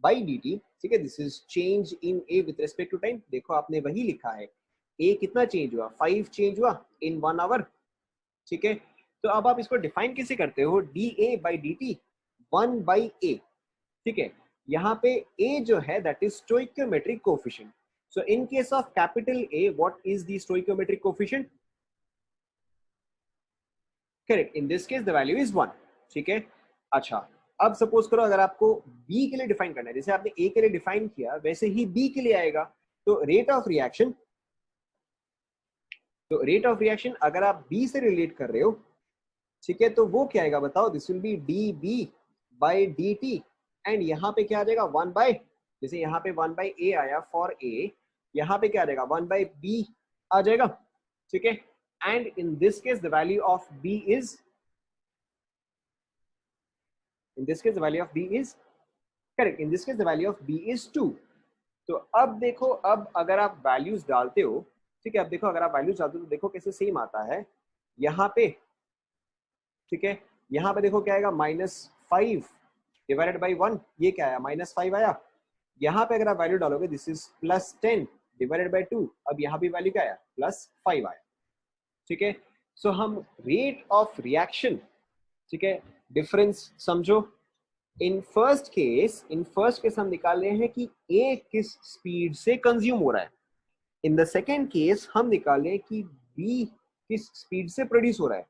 S1: by D T, ठीक है। This is change in A with respect to time, देखो आपने वही लिखा है, ए कितना चेंज हुआ, 5 चेंज हुआ इन 1 आवर, ठीक है। तो अब आप इसको डिफाइन कैसे करते हो, D A by D T 1 by A, ठीक है। यहाँ पे a जो है that is stoichiometric coefficient, so in case of capital A what is the stoichiometric coefficient, correct, in this case the value is 1, ठीक है। अच्छा, अब सपोज करो अगर आपको b के लिए डिफाइन करना है, जैसे आपने a के लिए डिफाइन किया वैसे ही b के लिए आएगा, तो रेट ऑफ रिएक्शन, तो रेट ऑफ रिएक्शन अगर आप b से रिलेट कर रहे हो, ठीक है, तो वो क्या आएगा बताओ, this will be D B by D T, and यहाँ पे क्या आ जाएगा 1 बाय, जैसे यहाँ पे 1 बाय ए आया फॉर ए, यहाँ पे क्या आ जाएगा 1 बाय बी आ जाएगा, ठीक है। And in this case the value of B is, in this case the value of B is, correct, in this case the value of B is 2। तो अब देखो, अब अगर आप वैल्यूज डालते हो, ठीक है, अब देखो अगर आप वैल्यूज डालते हो तो देखो कैसे सेम आता है यहाँ पे, ठीक है। यहाँ पे देखो क्या आएगा, -5 डिवाइडेड बाई 1, ये क्या आया, -5 आया, यहाँ पे अगर आप वैल्यू डालोगे दिस इज +10 डिवाइडेड बाय 2, अब यहाँ भी वैल्यू क्या आया +5 आया, ठीक है। सो हम रेट ऑफ रिएक्शन, ठीक है, डिफरेंस समझो। इन फर्स्ट केस हम निकाल रहे हैं कि ए किस स्पीड से कंज्यूम हो रहा है। इन द सेकेंड केस हम निकाल रहे हैं कि बी किस स्पीड से प्रोड्यूस हो रहा है।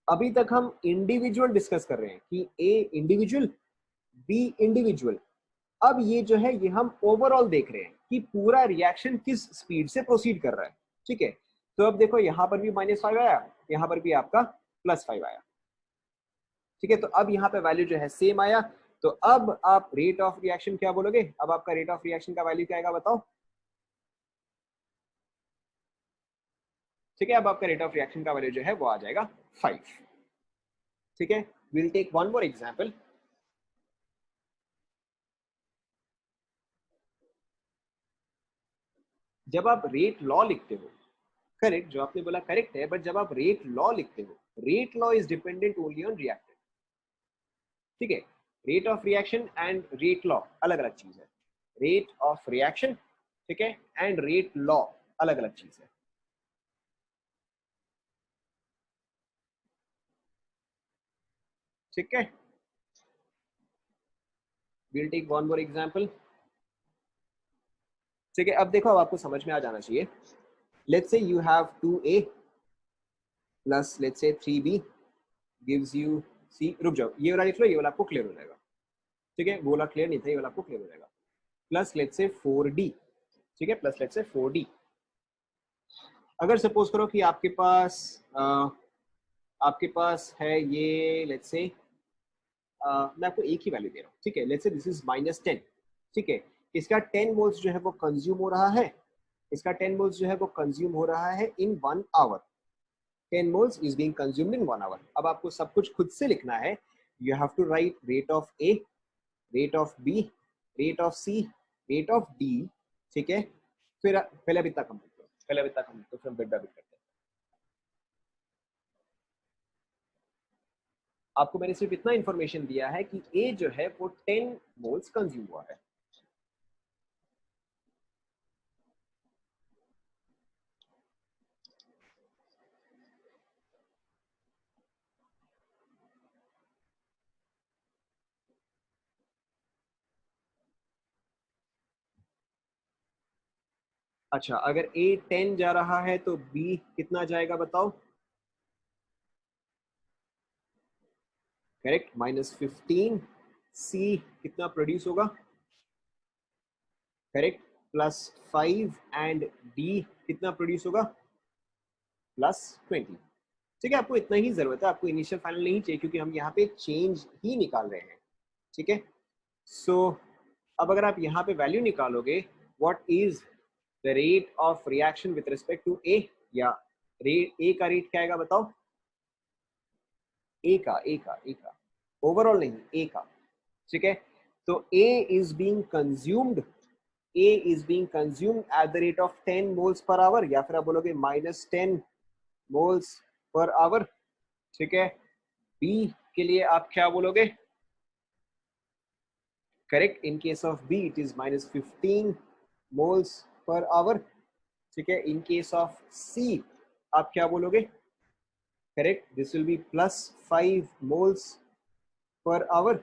S1: अभी तक हम इंडिविजुअल डिस्कस कर रहे हैं कि ए इंडिविजुअल, बी इंडिविजुअल। अब ये जो है ये हम ओवरऑल देख रहे हैं कि पूरा रिएक्शन किस स्पीड से प्रोसीड कर रहा है, ठीक है। तो अब देखो यहाँ पर भी -5 आया, यहाँ पर भी आपका +5 आया, ठीक है। तो अब यहाँ पे वैल्यू जो है सेम आया। तो अब आप रेट ऑफ रिएक्शन क्या बोलोगे? अब आपका रेट ऑफ रिएक्शन का वैल्यू क्या आएगा बताओ? ठीक है, अब आपका रेट ऑफ रिएक्शन का वैल्यू जो है वो आ जाएगा 5, ठीक है। Will take one more example. जब आप रेट लॉ लिखते हो, करेक्ट, जो आपने बोला करेक्ट है, बट जब आप रेट लॉ लिखते हो, rate law is dependent only on reactant, ठीक है। Rate of reaction and rate law अलग अलग चीज है। रेट ऑफ रिएक्शन, ठीक है, एंड रेट लॉ अलग अलग चीज है, ठीक है। Will take one more example, ठीक है। अब देखो, अब आपको समझ में आ जाना चाहिए। Let's say you have 2a plus let's say 3b gives you c। रुक जाओ, ये वाला लिख लो, ये वाला आपको क्लियर हो जाएगा, ठीक है। वो वाला क्लियर नहीं था, ये वाला आपको क्लियर हो जाएगा। प्लस लेट्स से 4d, ठीक है, प्लस लेट्स से 4d। अगर सपोज करो कि आपके पास है ये लेट्स से मैं आपको एक ही वैल्यू दे रहा हूँ, ठीक है। लेट्स से दिस इज -10, ठीक है। इसका 10 मोल्स जो है वो कंज्यूम हो रहा है, इसका 10 मोल्स जो है वो कंज्यूम हो रहा है इन 1 our. 10 moles is being consumed in 1 hour। अब आपको सब कुछ खुद से लिखना है। You have to write rate of A, rate of B, rate of C, rate of D, ठीक है। फिर पहले अब इतना कंप्लीट करो, पहले अब इतना कंप्लीट करो, फिर हम बिट बाय बिट करते हैं। आपको मैंने सिर्फ इतना इंफॉर्मेशन दिया है कि A जो है वो 10 मोल्स कंज्यूम हुआ है। अच्छा, अगर A 10 जा रहा है तो B कितना जाएगा बताओ? करेक्ट, -15। C कितना प्रोड्यूस होगा? करेक्ट, +5 एंड D कितना प्रोड्यूस होगा? +20, ठीक है। आपको इतना ही जरूरत है, आपको इनिशियल फाइनल नहीं चाहिए, क्योंकि हम यहाँ पे चेंज ही निकाल रहे हैं, ठीक है। सो अब अगर आप यहाँ पे वैल्यू निकालोगे, what is the rate of reaction with respect to A, या रेट ए का रेट क्या आएगा बताओ? ए का ओवरऑल नहीं, ए का, ठीक है। तो A is being consumed, A is being consumed at the rate of 10 moles per hour, या फिर आप बोलोगे -10 मोल्स पर आवर, ठीक है। बी के लिए आप क्या बोलोगे? Correct, in case of B it is -15 moles per hour, ठीक है। इन केस ऑफ सी आप क्या बोलोगे? Correct, this will B +5 moles per hour,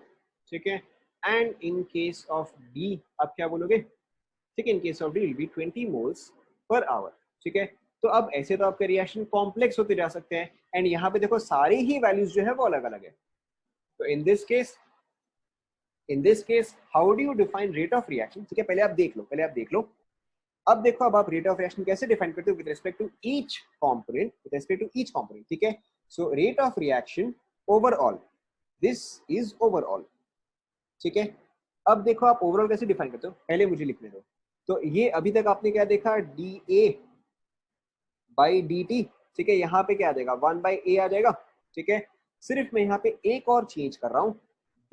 S1: ठीक है। And in case of D आप क्या बोलोगे? ठीक है, इन case of D will be 20 moles per hour, ठीक है। तो अब ऐसे तो आपके रिएक्शन कॉम्प्लेक्स होते जा सकते हैं, एंड यहाँ पे देखो सारी ही वैल्यूज जो है वो अलग अलग है। तो in this case how do you define rate of reaction? ठीक है, पहले आप देख लो, अब देखो, अब आप रेट ऑफ रिएक्शन कैसे डिफाइन करते हो? With respect to each component, ठीक है। So rate of reaction overall, this is overall, ठीक है। अब देखो आप ओवरऑल कैसे डिफाइन करते हो, पहले मुझे लिखने दो। तो ये अभी तक आपने क्या देखा? dA/dt, ठीक है। यहाँ पे क्या आ जाएगा? 1/a आ जाएगा, ठीक है। सिर्फ मैं यहाँ पे एक और चेंज कर रहा हूँ,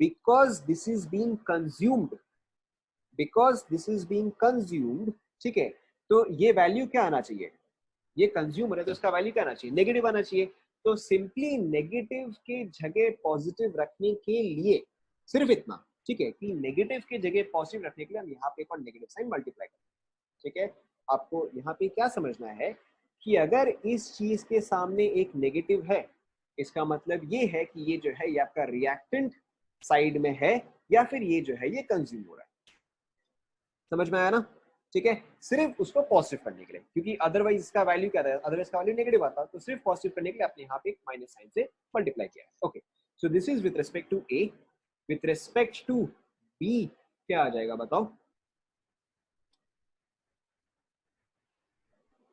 S1: because this is being consumed, ठीक है। तो ये वैल्यू क्या आना चाहिए? ये कंज्यूमर है तो इसका वैल्यू क्या आना चाहिए? नेगेटिव आना चाहिए। तो सिंपली नेगेटिव के जगह पॉजिटिव रखने के लिए सिर्फ इतना, ठीक है, कि नेगेटिव की जगह पॉजिटिव रखने के लिए हम यहाँ पे एक और नेगेटिव साइन मल्टीप्लाई करें। ठीक है, आपको यहाँ पे क्या समझना है कि अगर इस चीज के सामने एक नेगेटिव है, इसका मतलब ये है कि ये जो है ये आपका रिएक्टेंट साइड में है, या फिर ये जो है ये कंज्यूम हो रहा है। समझ में आया ना? ठीक है, सिर्फ उसको पॉजिटिव करने के लिए, क्योंकि अदरवाइज इसका वैल्यू क्या था, अदरवाइज का वैल्यू नेगेटिव आता, तो सिर्फ पॉजिटिव करने के लिए आपने यहाँ पे एक माइनस साइन से मल्टीप्लाई किया है। Okay, so this is with respect to A. With respect to B क्या आ जाएगा बताओ?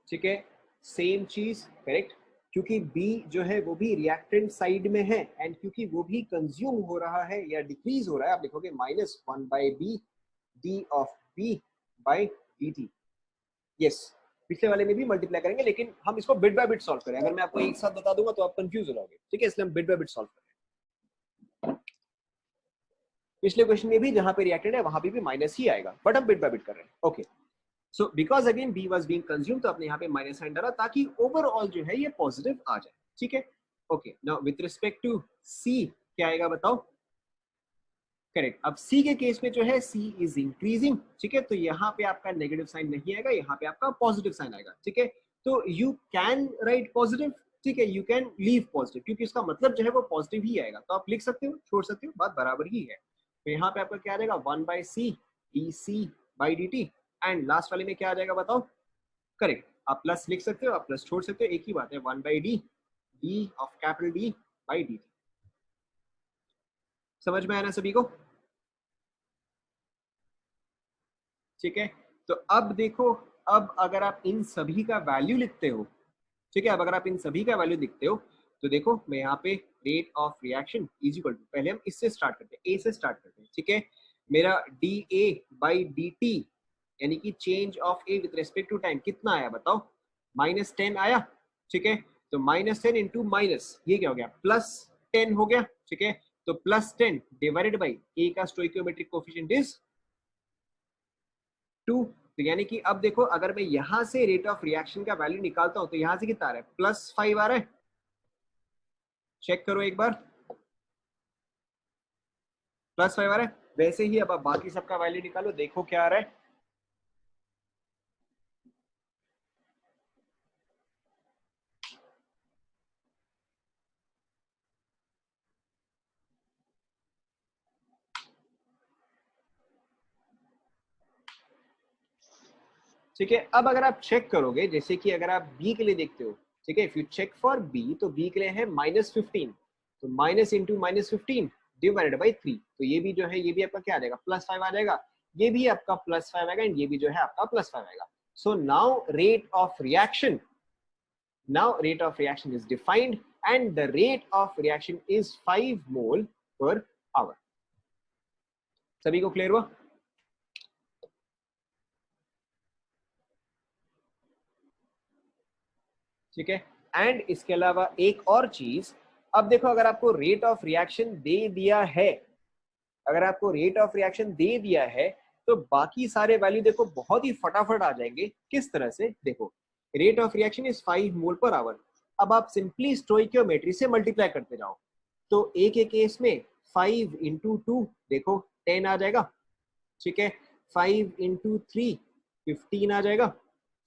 S1: ठीक है, सेम चीज, करेक्ट, क्योंकि B जो है वो भी रिएक्टेंट साइड में है, एंड क्योंकि वो भी कंज्यूम हो रहा है या डिक्रीज हो रहा है, आप लिखोगे -1/b d of B by dt। Yes, पिछले वाले में भी मल्टीप्लाई करेंगे, लेकिन हम इसको बिट बाय बिट सॉल्व करें। अगर मैं आपको एक साथ बता दूंगा तो आप कंफ्यूज हो जाओगे, ठीक है, इसलिए हम बिट बाय बिट सॉल्व करें। पिछले क्वेश्चन में भी जहां पे रिएक्टेंट है वहां भी माइनस ही आएगा, बट हम बिट बाय बिट कर रहे हैं। Okay, so because again B was being consume, तो आपने यहाँ पे माइनस साइन डाला ताकि ओवरऑल जो है ये पॉजिटिव आ जाए। ठीक है, okay, now with respect to C क्या आएगा बताओ? करेक्ट, अब सी के केस में जो है सी इज इंक्रीजिंग। ठीक है, तो यहाँ पे आपका नेगेटिव साइन नहीं आएगा, यहाँ पे आपका पॉजिटिव साइन आएगा। ठीक है, तो यू कैन राइट पॉजिटिव, ठीक है, यू कैन लीव पॉजिटिव, क्योंकि इसका मतलब जो है वो पॉजिटिव ही आएगा, तो आप लिख सकते हो, छोड़ सकते हो, बात बराबर ही है। तो यहाँ पे आपका क्या आ जाएगा? 1/c dc/dt, एंड लास्ट वाले में क्या आ जाएगा बताओ? करेक्ट, आप प्लस लिख सकते हो, आप प्लस छोड़ सकते हो, एक ही बात है, 1/d d of capital D by dt। समझ में आया ना सभी को? ठीक है, तो अब देखो, अब अगर आप इन सभी का वैल्यू लिखते हो, ठीक है, अब अगर आप इन सभी का वैल्यू लिखते हो, तो देखो मैं यहाँ पे rate of reaction is equal to, पहले हम इससे स्टार्ट करते हैं, ए से स्टार्ट करते हैं। ठीक है, मेरा dA/dt यानी कि change of A with respect to time कितना आया बताओ? -10 आया। ठीक है, तो -10 इंटू माइनस ये क्या हो गया? +10 हो गया। ठीक है, तो +10 डिवाइडेड बाई ए का स्टोइकियोमेट्रिक कोफिशिएंट इज 2। तो यानी कि अब देखो, अगर मैं यहां से रेट ऑफ रिएक्शन का वैल्यू निकालता हूं तो यहां से कितना आ रहा है? +5 आ रहा है। चेक करो एक बार, +5 आ रहा है। वैसे ही अब आप बाकी सबका वैल्यू निकालो, देखो क्या आ रहा है। ठीक है, अब अगर आप चेक करोगे, जैसे कि अगर आप बी के लिए देखते हो, ठीक है, if you check for B, तो बी के लिए है -15, तो माइनस इंटू -15 डिवाइडेड बाई 3, तो ये भी जो है ये भी आपका क्या आ जाएगा? +5 आ जाएगा, ये भी आपका +5 आएगा, एंड ये भी जो है आपका +5 आएगा। So now rate of reaction, now rate of reaction is defined, and the rate of reaction is 5 mole per hour। सभी को क्लियर हुआ? ठीक है, एंड इसके अलावा एक और चीज, अब देखो, अगर आपको रेट ऑफ रिएक्शन दे दिया है, अगर आपको रेट ऑफ रिएक्शन दे दिया है, तो बाकी सारे वैल्यू देखो बहुत ही फटाफट आ जाएंगे। किस तरह से? देखो, rate of reaction is 5 mole per our. अब आप सिंपली स्टोइकियोमेट्री से मल्टीप्लाई करते जाओ, तो ए के केस में 5 इंटू 2 देखो 10 आ जाएगा। ठीक है, 5 इंटू 3 15 आ जाएगा।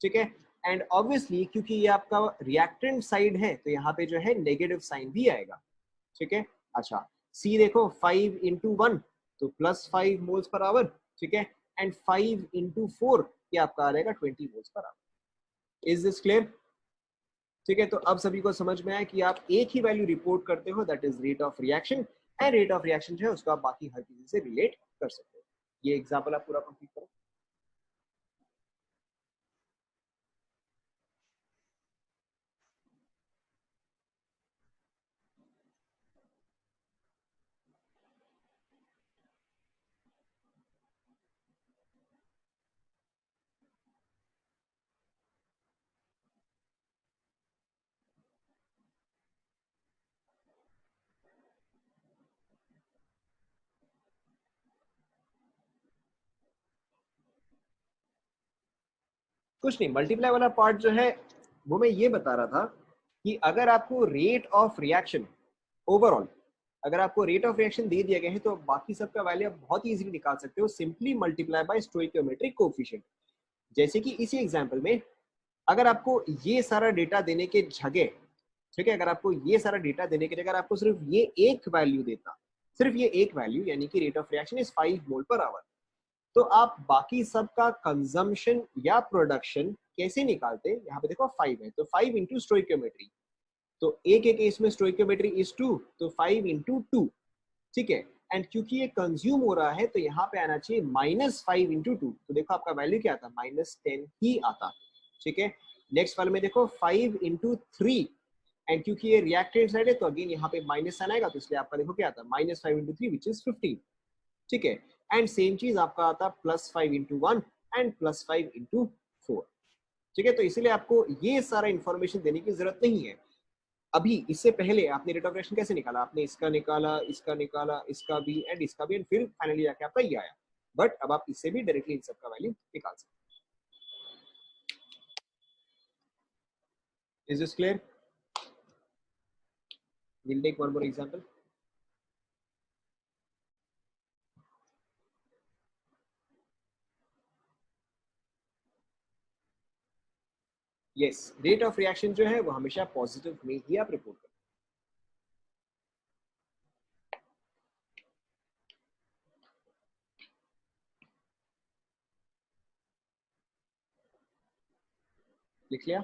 S1: ठीक है, एंड ऑब्वियसली क्योंकि ये आपका रिएक्टेंट साइड है, तो यहाँ पे जो है नेगेटिव साइन भी आएगा। ठीक है, अच्छा, सी देखो, 5 इंटू 1 तो +5 मोल्स पर आवर। ठीक है, एंड 5 इंटू 4 ये आपका आ जाएगा 20 moles per our. Is this clear? ठीक है, तो अब सभी को समझ में आया कि आप एक ही वैल्यू रिपोर्ट करते हो, that is rate of reaction, and rate of reaction जो है उसको आप बाकी हर चीज से रिलेट कर सकते हो। ये एग्जाम्पल आप पूरा कंप्लीट करो। कुछ नहीं, मल्टीप्लाई वाला पार्ट जो है वो मैं ये बता रहा था कि अगर आपको रेट ऑफ रिएक्शन ओवरऑल अगर आपको रेट ऑफ रिएक्शन दे दिया गया है तो बाकी सबका वैल्यू आप बहुत इजीली निकाल सकते हो, simply multiply by stoichiometric coefficient. जैसे कि इसी एग्जांपल में अगर आपको ये सारा डेटा देने के जगह, ठीक है, अगर आपको ये सारा डेटा देने की जगह आपको सिर्फ ये एक वैल्यू देता, सिर्फ ये एक वैल्यू यानी कि rate of reaction is 5 mole per our, तो आप बाकी सब का कंजम्पशन या प्रोडक्शन कैसे निकालते? यहाँ पे देखो 5 है तो 5 इंटू स्टोइकियोमेट्री, तो एक एक केस में स्टोइकियोमेट्री इज 2, तो 5 इंटू 2, ठीक है। एंड क्योंकि ये कंज्यूम हो रहा है तो यहाँ पे आना चाहिए -5 इंटू 2, तो देखो आपका वैल्यू क्या आता, -10 ही आता, ठीक है। नेक्स्ट वाले में देखो 5 इंटू 3, एंड क्योंकि ये रिएक्टेंट साइड है तो अगेन यहाँ पे माइनस साइन आएगा, तो इसलिए आपका देखो क्या आता है -5 इंटू 3 विच इज 15, ठीक है। एंड सेम चीज आपका आता +5 इंटू 1 एंड +5 इंटू 4, ठीक है। तो इसीलिए आपको ये सारा इंफॉर्मेशन देने की जरूरत नहीं है। अभी इससे पहले आपने रेट ऑफ रिएक्शन कैसे निकाला, आपने इसका निकाला, इसका निकाला, इसका भी एंड इसका भी, एंड फिर फाइनली आके आपका ये आया। बट अब आप इससे भी डायरेक्टली इन सबका वैल्यू निकाल सकते हैं। Is this clear? Will take one more example. Yes, rate of reaction जो है वो हमेशा पॉजिटिव में ही आप रिपोर्ट करें। लिख लिया?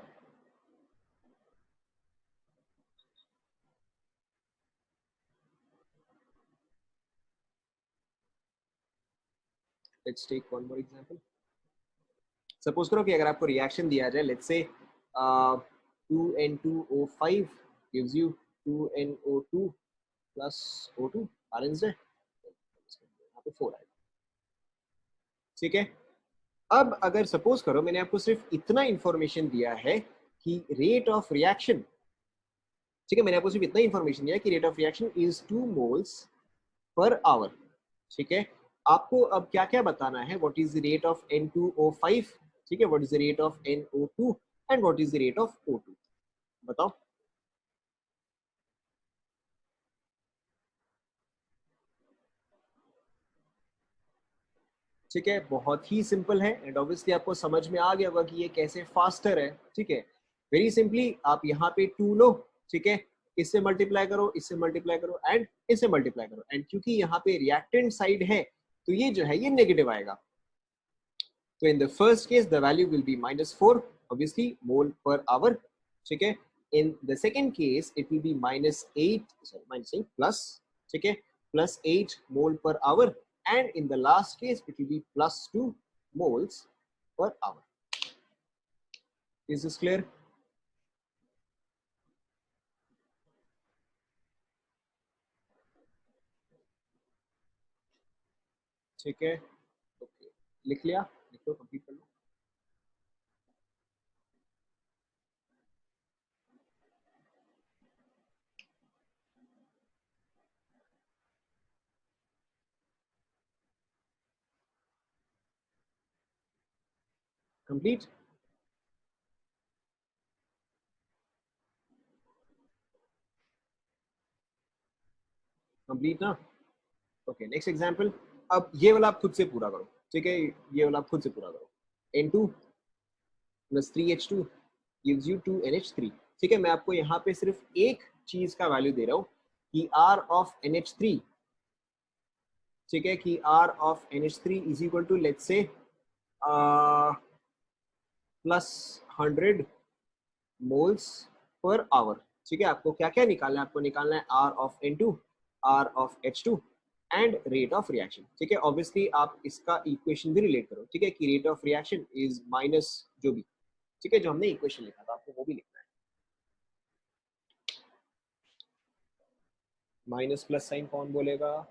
S1: Let's take one more example. Suppose करो कि अगर आपको रिएक्शन दिया जाए, let's say 2N2O5 gives you 2NO2 plus O2 arranged है, यहाँ पे 4 आएगा, ठीक है। अब अगर सपोज करो मैंने आपको सिर्फ इतना इंफॉर्मेशन दिया है कि रेट ऑफ रिएक्शन, ठीक है, मैंने आपको सिर्फ इतना इंफॉर्मेशन दिया कि rate of reaction is 2 moles per hour, ठीक है। आपको अब क्या क्या बताना है, what is the rate of N2O5, ठीक है, what is the rate of NO2 and what is the rate of O2, बताओ। ठीक है, बहुत ही सिंपल है एंड ऑब्वियसली आपको समझ में आ गया होगा कि ये कैसे फास्टर है, ठीक है। वेरी सिंपली आप यहाँ पे 2 लो, ठीक है, इससे मल्टीप्लाई करो, इससे मल्टीप्लाई करो एंड इससे मल्टीप्लाई करो, एंड क्योंकि यहाँ पे रिएक्टेंट साइड है तो ये जो है ये नेगेटिव आएगा, तो in the first case the value will be -4 obviously mole per hour, ठीक है। In the second case it will be -8, sorry -8 plus, ठीक है, +8 mole per hour, and in the last case it will be +2 moles per hour. Is this clear? ठीक है, ओके, लिख लिया, लिख लो, कंप्लीट कर लो। कंप्लीट? कंप्लीट ना? Okay, next example. अब ये वाला आप खुद से पूरा करो, ठीक है, ये वाला आप खुद से पूरा करो। N2 + 3H2 gives you 2NH3, ठीक है। मैं आपको यहाँ पे सिर्फ एक चीज का वैल्यू दे रहा हूँ कि R of NH3, ठीक है, कि R of NH3 is equal to let's say +100 moles per hour, ठीक है। आपको क्या क्या निकालना है, आपको निकालना है R of N2, R of H2 and rate of reaction, ठीक है। ऑब्वियसली आप इसका इक्वेशन भी रिलेट करो, ठीक है, कि rate of reaction is minus जो भी, ठीक है, जो हमने इक्वेशन लिखा था आपको वो भी लिखना है, माइनस प्लस साइन कौन बोलेगा?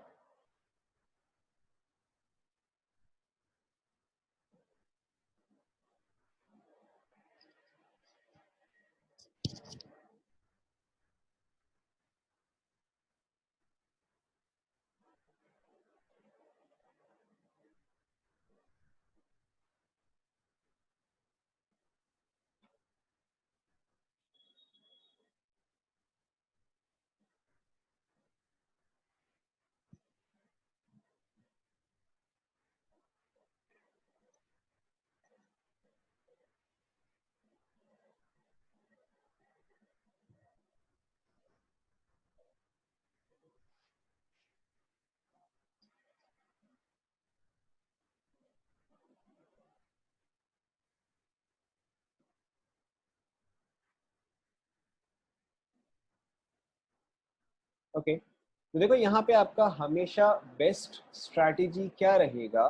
S1: ओके, तो देखो यहाँ पे आपका हमेशा बेस्ट स्ट्रैटेजी क्या रहेगा?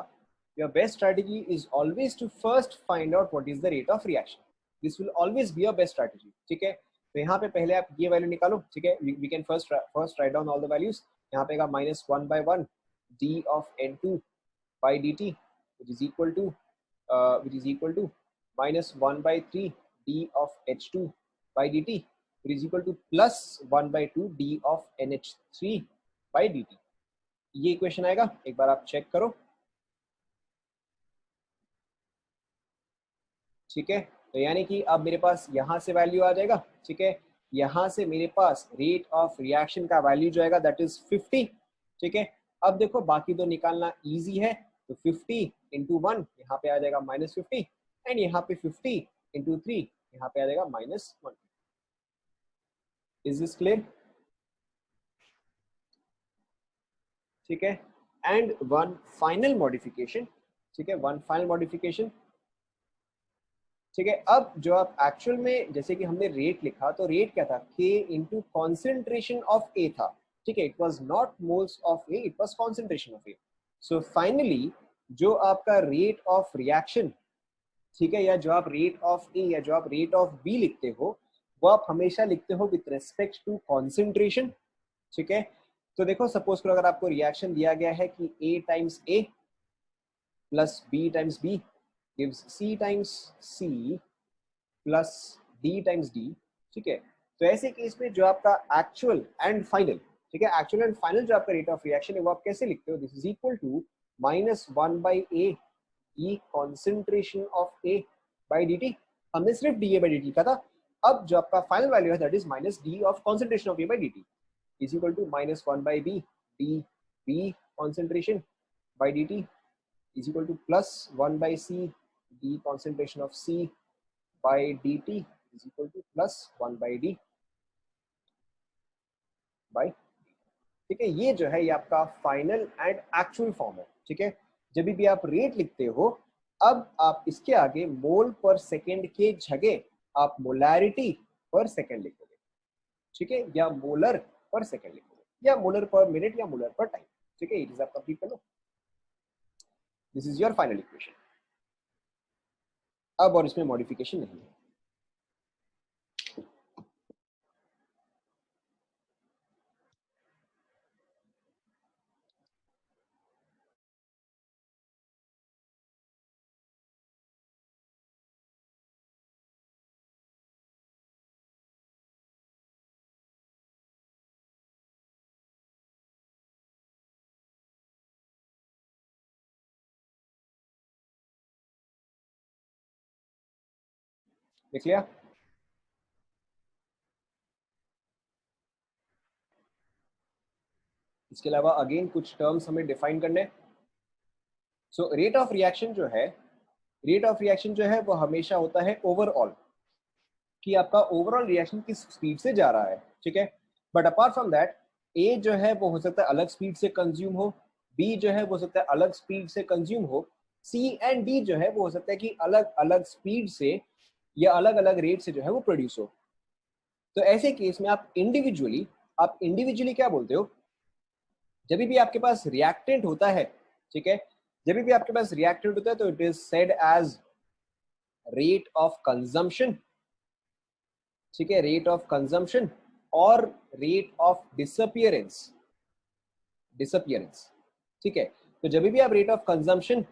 S1: Your best strategy is always to first find out what is the rate of reaction. This will always be your best strategy. ठीक है, तो यहाँ पे पहले आप ये वैल्यू निकालो. ठीक है, we can first write down all the values. यहाँ पे का -1/1 d of n2 by dt which is equal to -1/3 d of h2 by dt which is equal to +1/2 d of nh3 by dt. ये इक्वेशन आएगा, एक बार आप चेक करो. ठीक है, तो यानी कि अब मेरे पास यहाँ से वैल्यू आ जाएगा. ठीक है, यहाँ से मेरे पास रेट ऑफ रिएक्शन का वैल्यू जो आएगा दैट इज 50. ठीक है, अब देखो बाकी तो निकालना इजी है, तो 50 इंटू 1 यहाँ पे आ जाएगा -50 एंड यहाँ पे 50 इंटू 3 यहाँ पे आ जाएगा -1. Is this clear? ठीक है, एंड वन फाइनल मॉडिफिकेशन. ठीक है, वन फाइनल मॉडिफिकेशन. ठीक है, अब जो आप एक्चुअल में जैसे कि हमने रेट लिखा, तो रेट क्या था? K into concentration of A था. ठीक है, it was not moles of A, it was concentration of A. So finally जो आपका रेट ऑफ रिएक्शन, ठीक है, या जो आप रेट ऑफ A या जो आप रेट ऑफ B लिखते हो, वो आप हमेशा लिखते हो विथ रेस्पेक्ट टू कॉन्सेंट्रेशन. ठीक है, तो देखो सपोज करो अगर आपको रिएक्शन दिया गया है कि A times A plus B times B gives C times C plus D times D. ठीक है, तो ऐसे केस में जो आपका एक्चुअल एंड फाइनल, ठीक है, एक्चुअल एंड फाइनल जो आपका रेट ऑफ रिएक्शन है वो आप कैसे लिखते हो? This is equal to -1/A E concentration of A by dt. हमने सिर्फ dA बाई dt लिखा था. अब जो आपका फाइनल वैल्यू है that is -D of concentration of A by dt is equal to -1/B dB concentration by dt is equal to +1/C d concentration of C by dt is equal to +1/D by. ठीक है, ये जो है ये आपका फाइनल एंड एक्चुअल फॉर्म है. ठीक है, जब भी आप रेट लिखते हो, अब आप इसके आगे मोल पर सेकेंड के जगह आप मोलैरिटी पर सेकेंड लिखोगे. ठीक है, या मोलर पर सेकेंड लिखोगे, या मोलर पर मिनट, या मोलर पर टाइम. ठीक है, ये चीज आप कंप्लीट कर लो. This is your final equation. अब और इसमें मॉडिफिकेशन नहीं है. देख लिया? इसके अलावा अगेन कुछ टर्म्स हमें डिफाइन करने. सो रेट ऑफ रिएक्शन जो है, रेट ऑफ रिएक्शन जो है वो हमेशा होता है ओवरऑल, कि आपका ओवरऑल रिएक्शन किस स्पीड से जा रहा है. ठीक है, बट अपार्ट फ्रॉम दैट ए जो है वो हो सकता है अलग स्पीड से कंज्यूम हो, बी जो है वो हो सकता है अलग स्पीड से कंज्यूम हो, सी एंड डी जो है वो हो सकता है कि अलग अलग स्पीड से या अलग अलग रेट से जो है वो प्रोड्यूस हो. तो ऐसे केस में आप इंडिविजुअली क्या बोलते हो? जब भी आपके पास रिएक्टेंट होता है, ठीक है, जब भी आपके पास रिएक्टेंट होता है तो it is said as rate of consumption. ठीक है, रेट ऑफ कंजम्पशन और रेट ऑफ डिसअपियरेंस. ठीक है, तो जब भी आप रेट ऑफ कंजम्पशन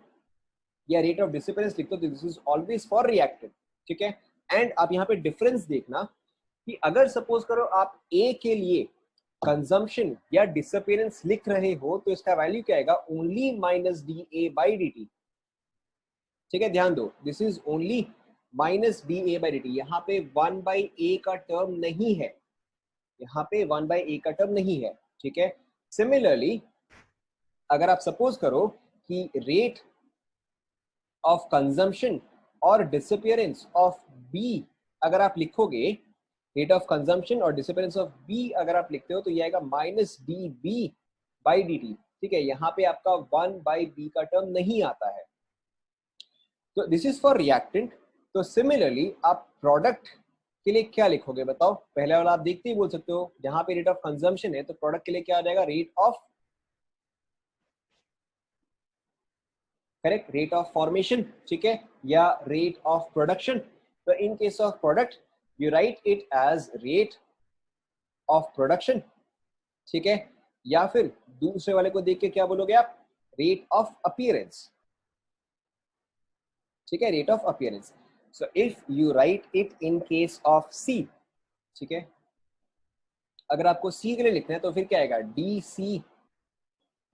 S1: या रेट ऑफ डिसअपियरेंस लिखते हो तो this is always for reactant. ठीक है, एंड आप यहाँ पे डिफरेंस देखना कि अगर सपोज करो आप ए के लिए कंजम्पशन या डिसअपियरेंस लिख रहे हो तो इसका वैल्यू क्या आएगा? Only -dA by dt. ठीक है, ध्यान दो, this is only -dA by dt. यहाँ पे 1/A का टर्म नहीं है, यहाँ पे 1/A का टर्म नहीं है. ठीक है, सिमिलरली अगर आप सपोज करो कि रेट ऑफ कंजम्पशन और डिसअपियरेंस ऑफ बी अगर आप लिखोगे, रेट ऑफ कंजम्पशन और डिसअपियरेंस ऑफ बी अगर आप लिखते हो तो ये आएगा -dB बाई dt. ठीक है, यहाँ पे आपका 1/B का टर्म नहीं आता है. तो दिस इज फॉर रिएक्टेंट. तो सिमिलरली आप प्रोडक्ट के लिए क्या लिखोगे बताओ? पहले वाला आप देखते ही बोल सकते हो, जहां पे रेट ऑफ कंजम्पशन है तो प्रोडक्ट के लिए क्या आ जाएगा? Rate of, correct, rate of formation, ठीक है, या रेट ऑफ प्रोडक्शन। तो in case of product you write it as rate of production, ठीक है, या फिर दूसरे वाले को देख के क्या बोलोगे आप? रेट ऑफ अपीयरेंस, ठीक है, rate of appearance. So if you write it in case of C, ठीक है, अगर आपको सी के लिए लिखना है तो फिर क्या आएगा? D C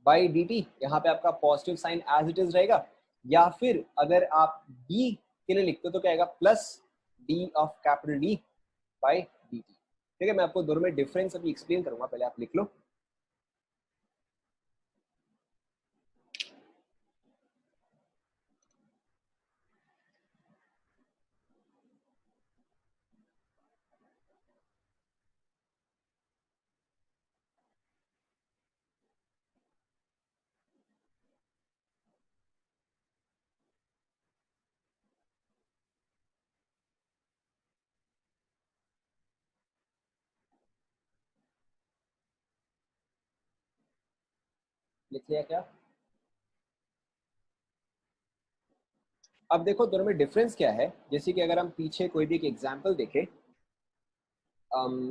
S1: by D T, यहाँ पे आपका positive sign as it is रहेगा, या फिर अगर आप डी के लिए लिखते हो तो क्या आएगा? Plus D of capital D by D T, ठीक है। मैं आपको दोनों में डिफरेंस अभी एक्सप्लेन करूंगा, पहले आप लिख लो। लिख लिया क्या? अब देखो दोनों में डिफरेंस क्या है, जैसे कि अगर हम पीछे कोई भी एक एग्जाम्पल देखें,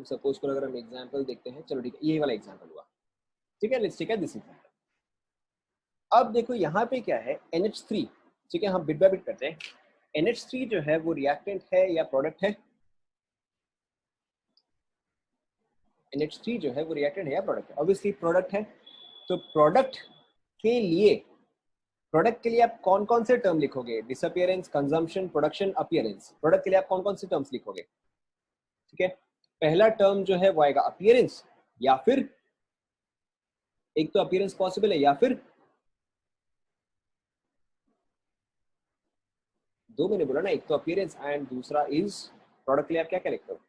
S1: सपोज करो अगर हम एग्जाम्पल देखते हैं, चलो ठीक है, ये वाला एग्जाम्पल हुआ, ठीक है, लेट्स टेक दिस एग्जाम्पल। अब देखो यहाँ पे क्या है? NH3, ठीक है, हम बिट बाय बिट करते हैं। NH3 जो है वो रिएक्टेंट है या प्रोडक्ट है? NH3 जो है वो रिएक्टेंट है या प्रोडक्ट है? ऑब्वियसली प्रोडक्ट है। तो प्रोडक्ट के लिए आप कौन कौन से टर्म लिखोगे? Disappearance, consumption, production, appearance. Product के लिए आप कौन कौन से टर्म्स लिखोगे? ठीक है, पहला टर्म जो है वो आएगा अपीयरेंस, या फिर एक तो अपीयरेंस पॉसिबल है, या फिर दो मैंने बोला ना, एक तो अपीयरेंस एंड दूसरा इज प्रोडक्ट के लिए आप क्या क्या लिखते हो?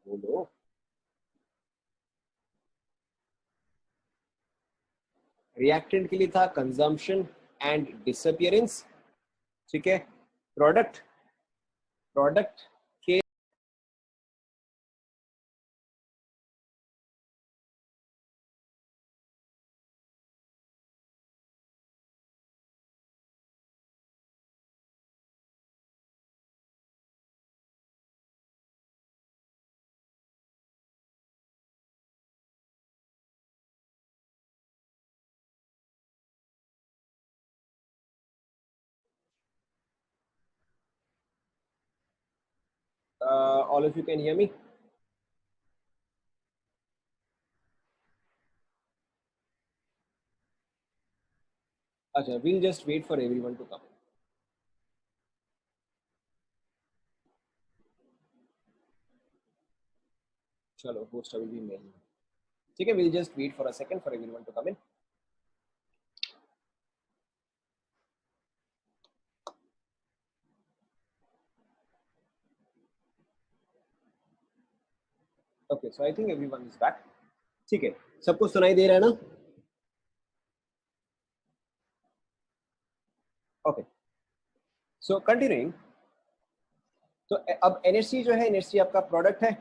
S1: बोलो। रिएक्टेंट के लिए था कंजम्पशन एंड डिसअपियरेंस, ठीक है। प्रोडक्ट प्रोडक्ट के all of you can hear me? अच्छा, we'll just wait for everyone to come. चलो, होस्ट अभी भी मेल में, ठीक है, we'll just wait for a second for everyone to come in. Okay, so I think everyone is back. ठीक है, सबको सुनाई दे रहा है ना? ओके, सो कंटिन्यूइंग। तो अब NH3 जो है, NH3 आपका प्रोडक्ट है,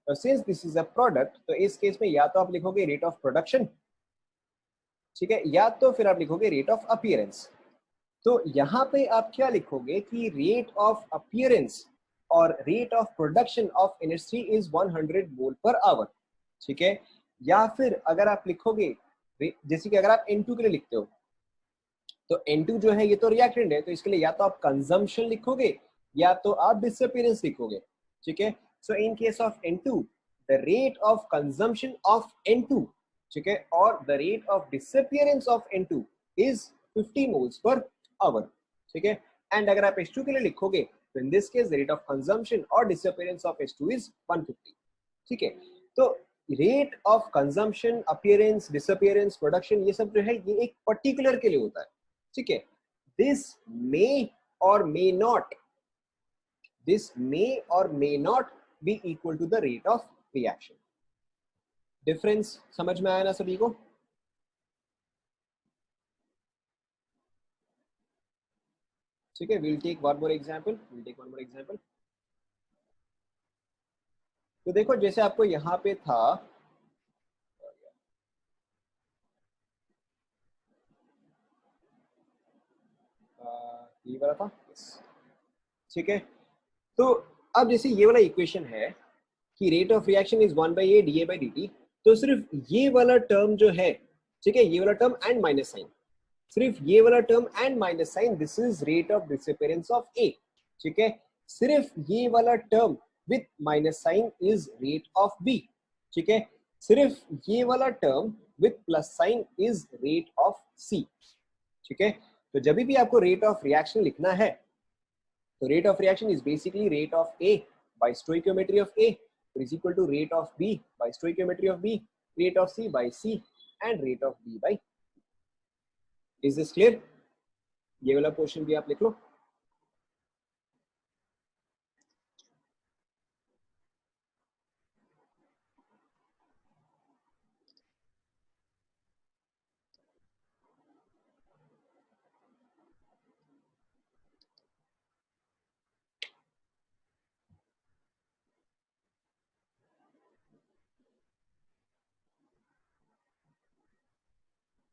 S1: तो since this is a product तो इस केस में या तो आप लिखोगे रेट ऑफ प्रोडक्शन, ठीक है, या तो फिर आप लिखोगे रेट ऑफ अपीयरेंस। तो यहाँ पे आप क्या लिखोगे कि रेट ऑफ अपीयरेंस और rate of production of NH3 is 100 mole per hour, ठीक है। या फिर अगर आप लिखोगे, जैसे कि अगर आप N2 के लिए लिखते हो, तो N2 जो है ये तो रिएक्टेंट है, तो इसके लिए या तो आप कंजम्पशन लिखोगे या तो आप डिसअपीयरेंस लिखोगे, ठीक है। So in case of N2 the rate of consumption of N2, ठीक है, और the rate of disappearance of N2 is 50 moles per hour, ठीक है। एंड अगर आप H2 के लिए लिखोगे तो in this case the rate of consumption और डिसअपीयरेंस ऑफ H2 इज 150, ठीक है। तो rate of consumption, appearance, disappearance, production, ये सब जो है ये एक पर्टिकुलर के लिए होता है, ठीक है। दिस मे और मे नॉट, दिस मे और may not be equal to the rate of reaction. Difference समझ में आया ना सभी को? ठीक है, will take one more example, तो देखो जैसे आपको यहाँ पे था ये वाला था, ठीक है। तो अब जैसे ये वाला इक्वेशन है कि rate of reaction is 1/a dA/dt, तो सिर्फ ये वाला टर्म जो है, ठीक है, ये वाला टर्म एंड माइनस साइन, सिर्फ ये वाला term and minus sign, this is rate of disappearance of A, ठीक है। सिर्फ ये वाला term with minus sign is rate of B, ठीक है। सिर्फ ये वाला term with plus sign is rate of C, ठीक है। तो जब भी आपको रेट ऑफ रिएक्शन लिखना है, तो rate of reaction is basically rate of A by stoichiometry of A is equal to rate of B by stoichiometry of B, rate of C by C and rate of B by. Is this clear? ये वाला क्वेश्चन भी आप लिख लो।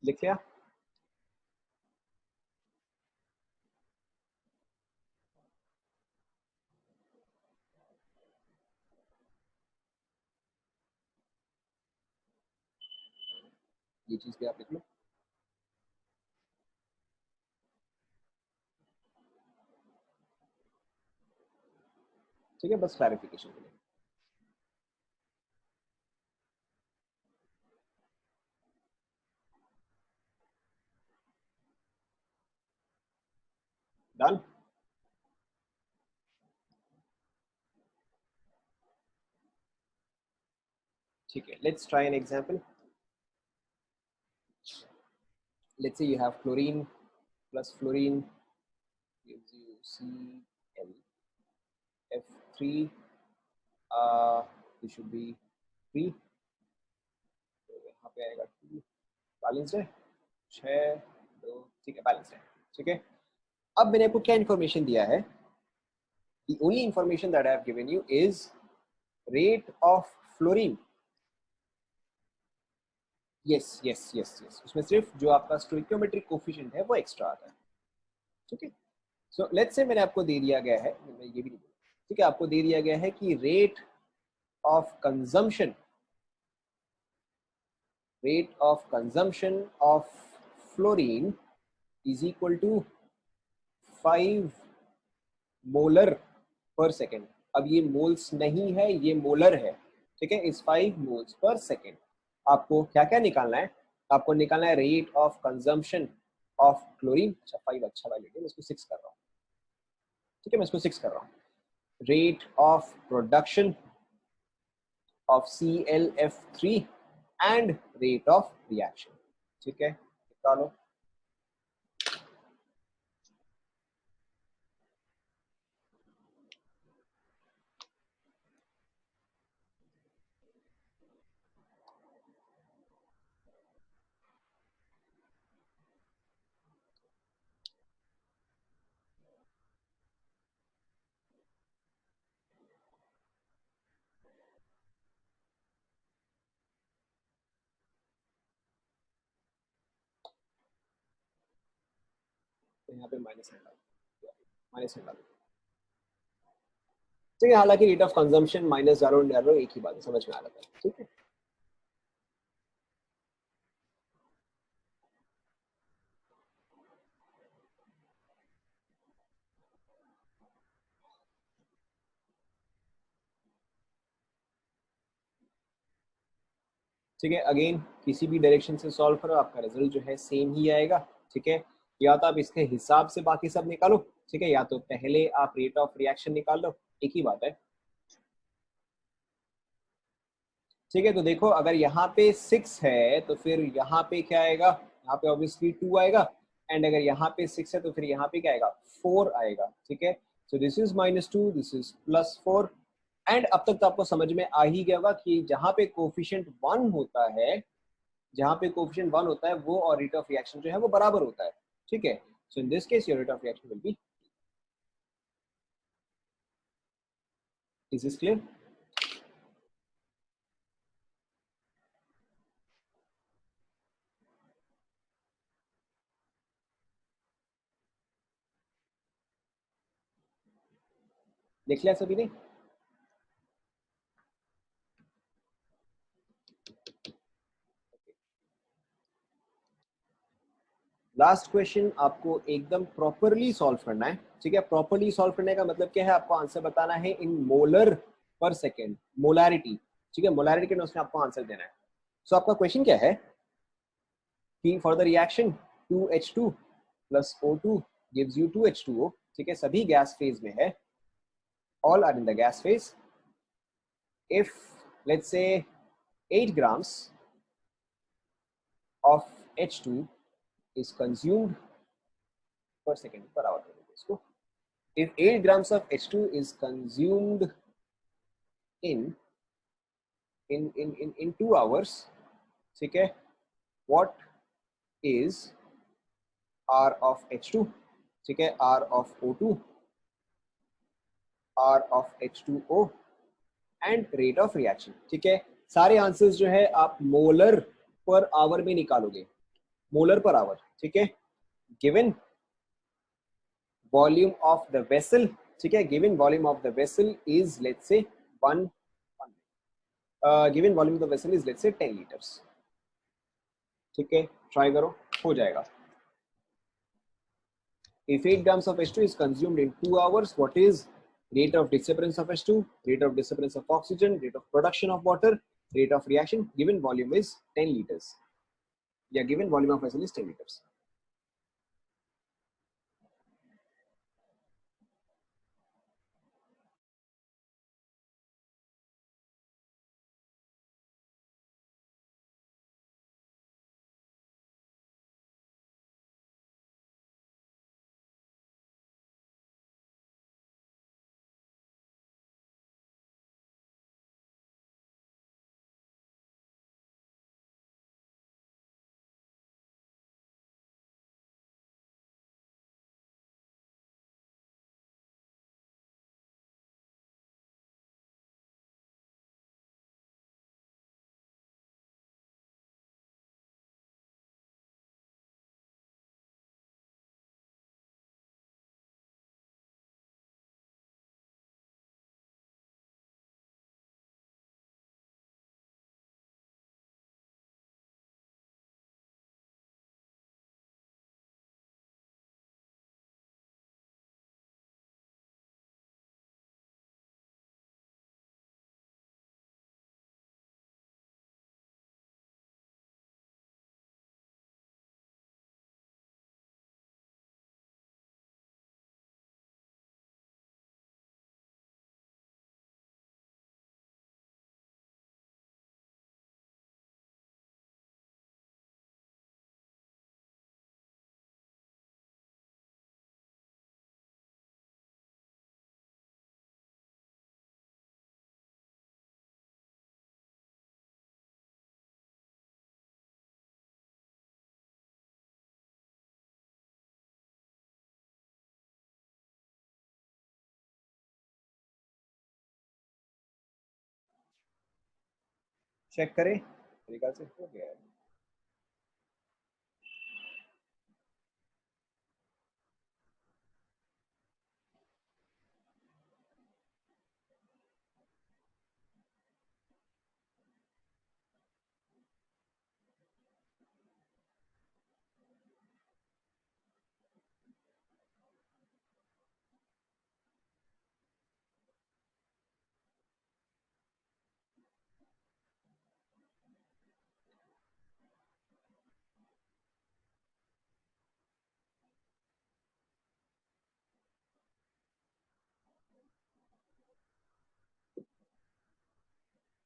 S1: लिख लिया? ये चीज भी आप लिख लो। ठीक है, बस क्लैरिफिकेशन के लिए। डन? ठीक है, let's try an example. Let's say you have chlorine plus fluorine gives you ClF3, this should be 3, तो यहाँ पे आएगा 2, बैलेंस्ड है, 6 2, ठीक है, बैलेंस्ड है, ठीक है। अब मैंने आपको क्या इन्फॉर्मेशन दिया है? The only information that I have given you is rate of fluorine. yes yes yes yes, उसमें सिर्फ जो आपका स्टोइकियोमेट्रिक कोफिशिएंट है वो एक्स्ट्रा आता है, ठीक है। सो लेट्स से मैंने आपको दे दिया गया है, मैं ये भी नहीं बोलूँ, ठीक है, आपको दे दिया गया है कि rate of consumption of fluorine is equal to 5 molar per second. अब ये मोल्स नहीं है, ये मोलर है, ठीक है। इस 5 मोल्स पर सेकेंड आपको क्या क्या निकालना है? आपको निकालना है rate of consumption of chlorine. अच्छा 5 अच्छा वाले, मैं इसको 6 कर रहा हूँ, ठीक है, मैं इसको 6 कर रहा हूँ। Rate of production of ClF3 and rate of reaction, ठीक है, निकालो। तो यहाँ पे माइनस है, ठीक है। हालांकि रेट ऑफ कंजम्पशन माइनस डालो एक ही बात है, समझ में आ रहा है, ठीक है। ठीक है, अगेन किसी भी डायरेक्शन से सॉल्व करो, आपका रिजल्ट जो है सेम ही आएगा, ठीक है। या तो आप इसके हिसाब से बाकी सब निकालो, ठीक है, या तो पहले आप रेट ऑफ रिएक्शन निकाल लो, एक ही बात है, ठीक है। तो देखो अगर यहाँ पे 6 है तो फिर यहाँ पे क्या आएगा? यहाँ पे ऑब्वियसली 2 आएगा, एंड अगर यहाँ पे 6 है तो फिर यहाँ पे क्या आएगा? 4 आएगा, ठीक है। सो this is -2, this is +4, and अब तक तो आपको समझ में आ ही गया होगा कि जहाँ पे कोफिशिएंट 1 होता है, जहाँ पे कोफिशिएंट 1 होता है वो और रेट ऑफ रिएक्शन जो है वो बराबर होता है, ठीक है। So in this case your rate of reaction will be, is this clear? देख लिया सभी ने? लास्ट क्वेश्चन आपको एकदम प्रॉपरली सॉल्व करना है, ठीक है? प्रॉपरली सॉल्व करने का मतलब क्या है? आपको आंसर बताना है इन मोलर पर सेकेंड, मोलारिटी, ठीक है? मोलारिटी के नोट्स में आपको आंसर देना है। सो आपका क्वेश्चन क्या है कि for the reaction 2H2 plus O2 gives you 2H2O, ठीक है? सभी गैस फेज में है, all are in the gas phase. If let's say 8 grams of H2 is consumed per second per hour, इसको if 8 grams of H2 is consumed in 2 hours, ठीक है? what is R of H2, ठीक है? R of O2, R of H2O and rate of reaction, ठीक है? सारे आंसर्स जो है आप मोलर पर आवर में निकालोगे, मोलर पर आवर, ठीक है? Given volume of the vessel, ठीक है? Given volume of the vessel is let's say 1 given volume of the vessel is let's say 10 litres, ठीक है? ट्राई करो, हो जाएगा। If 8 grams of H2 is consumed in 2 hours, what is rate of disappearance of H2, rate of disappearance of oxygen, rate of production of water, rate of reaction? Given volume is 10 liters. Yeah, given volume of vessel is 10 liters. Check करें, तरीका से हो गया है।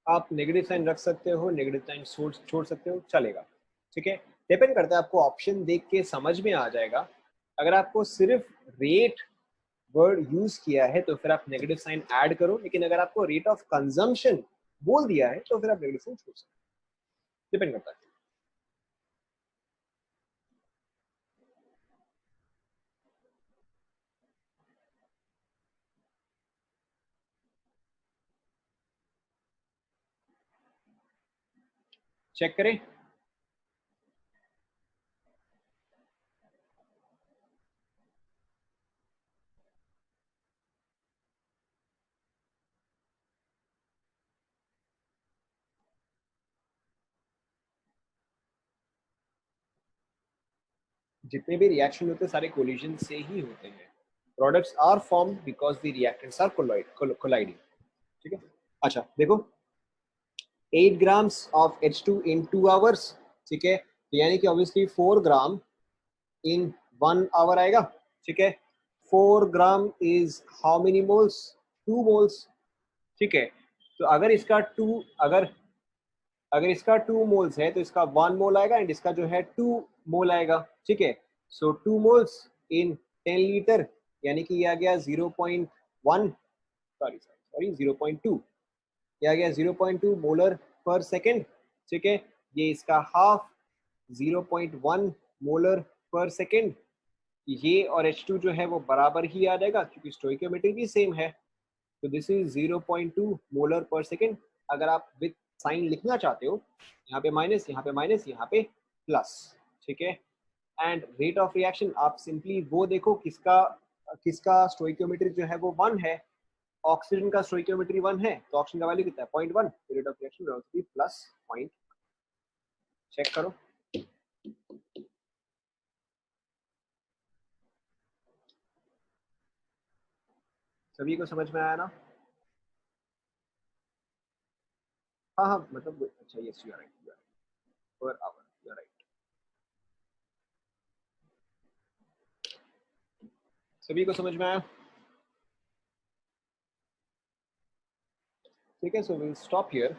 S1: आप नेगेटिव साइन रख सकते हो, नेगेटिव साइन छोड़ सकते हो, चलेगा, ठीक है? डिपेंड करता है, आपको ऑप्शन देख के समझ में आ जाएगा। अगर आपको सिर्फ रेट वर्ड यूज किया है तो फिर आप नेगेटिव साइन ऐड करो, लेकिन अगर आपको रेट ऑफ कंजम्पशन बोल दिया है तो फिर आप नेगेटिव साइन छोड़ सकते हो, डिपेंड करता है। चेक करें। जितने भी रिएक्शन होते हैं सारे कोलिजन से ही होते हैं। Products are form because the reactants are colliding. ठीक है, अच्छा देखो 8 grams of H2 in 2 hours, ठीक है, तो यानी कि ऑब्वियसली 4 ग्राम इन 1 आवर आएगा। ठीक है, 4 gram is how many moles, 2 moles. ठीक है, तो अगर इसका 2 अगर इसका 2 मोल्स है तो इसका 1 मोल आएगा एंड इसका जो है 2 मोल आएगा। ठीक है, सो 2 मोल्स इन 10 लीटर यानी कि ये आ गया 0.1, सॉरी 0.2, ये आ गया 0.2 मोलर पर सेकेंड। ठीक है, ये इसका हाफ 0.1 मोलर पर सेकेंड। ये और H2 जो है वो बराबर ही आ जाएगा क्योंकि स्टोइकियोमेट्री भी सेम है। तो this is 0.2 molar per second. अगर आप विद साइन लिखना चाहते हो, यहाँ पे माइनस, यहाँ पे माइनस, यहाँ पे प्लस। ठीक है, एंड रेट ऑफ रिएक्शन आप सिंपली वो देखो किसका किसका स्टोइकियोमेट्री जो है वो 1 है। ऑक्सीजन का स्टोइकियोमेट्री 1 है तो ऑक्सीजन का वैल्यू कितना है 0.1, rate of reaction will also be plus point. Check करो। सभी को समझ में आया ना? हाँ हाँ, मतलब अच्छा, yes you are right, you are per hour, you are right. सभी को समझ में आया? ठीक है, सो विल स्टॉप हियर।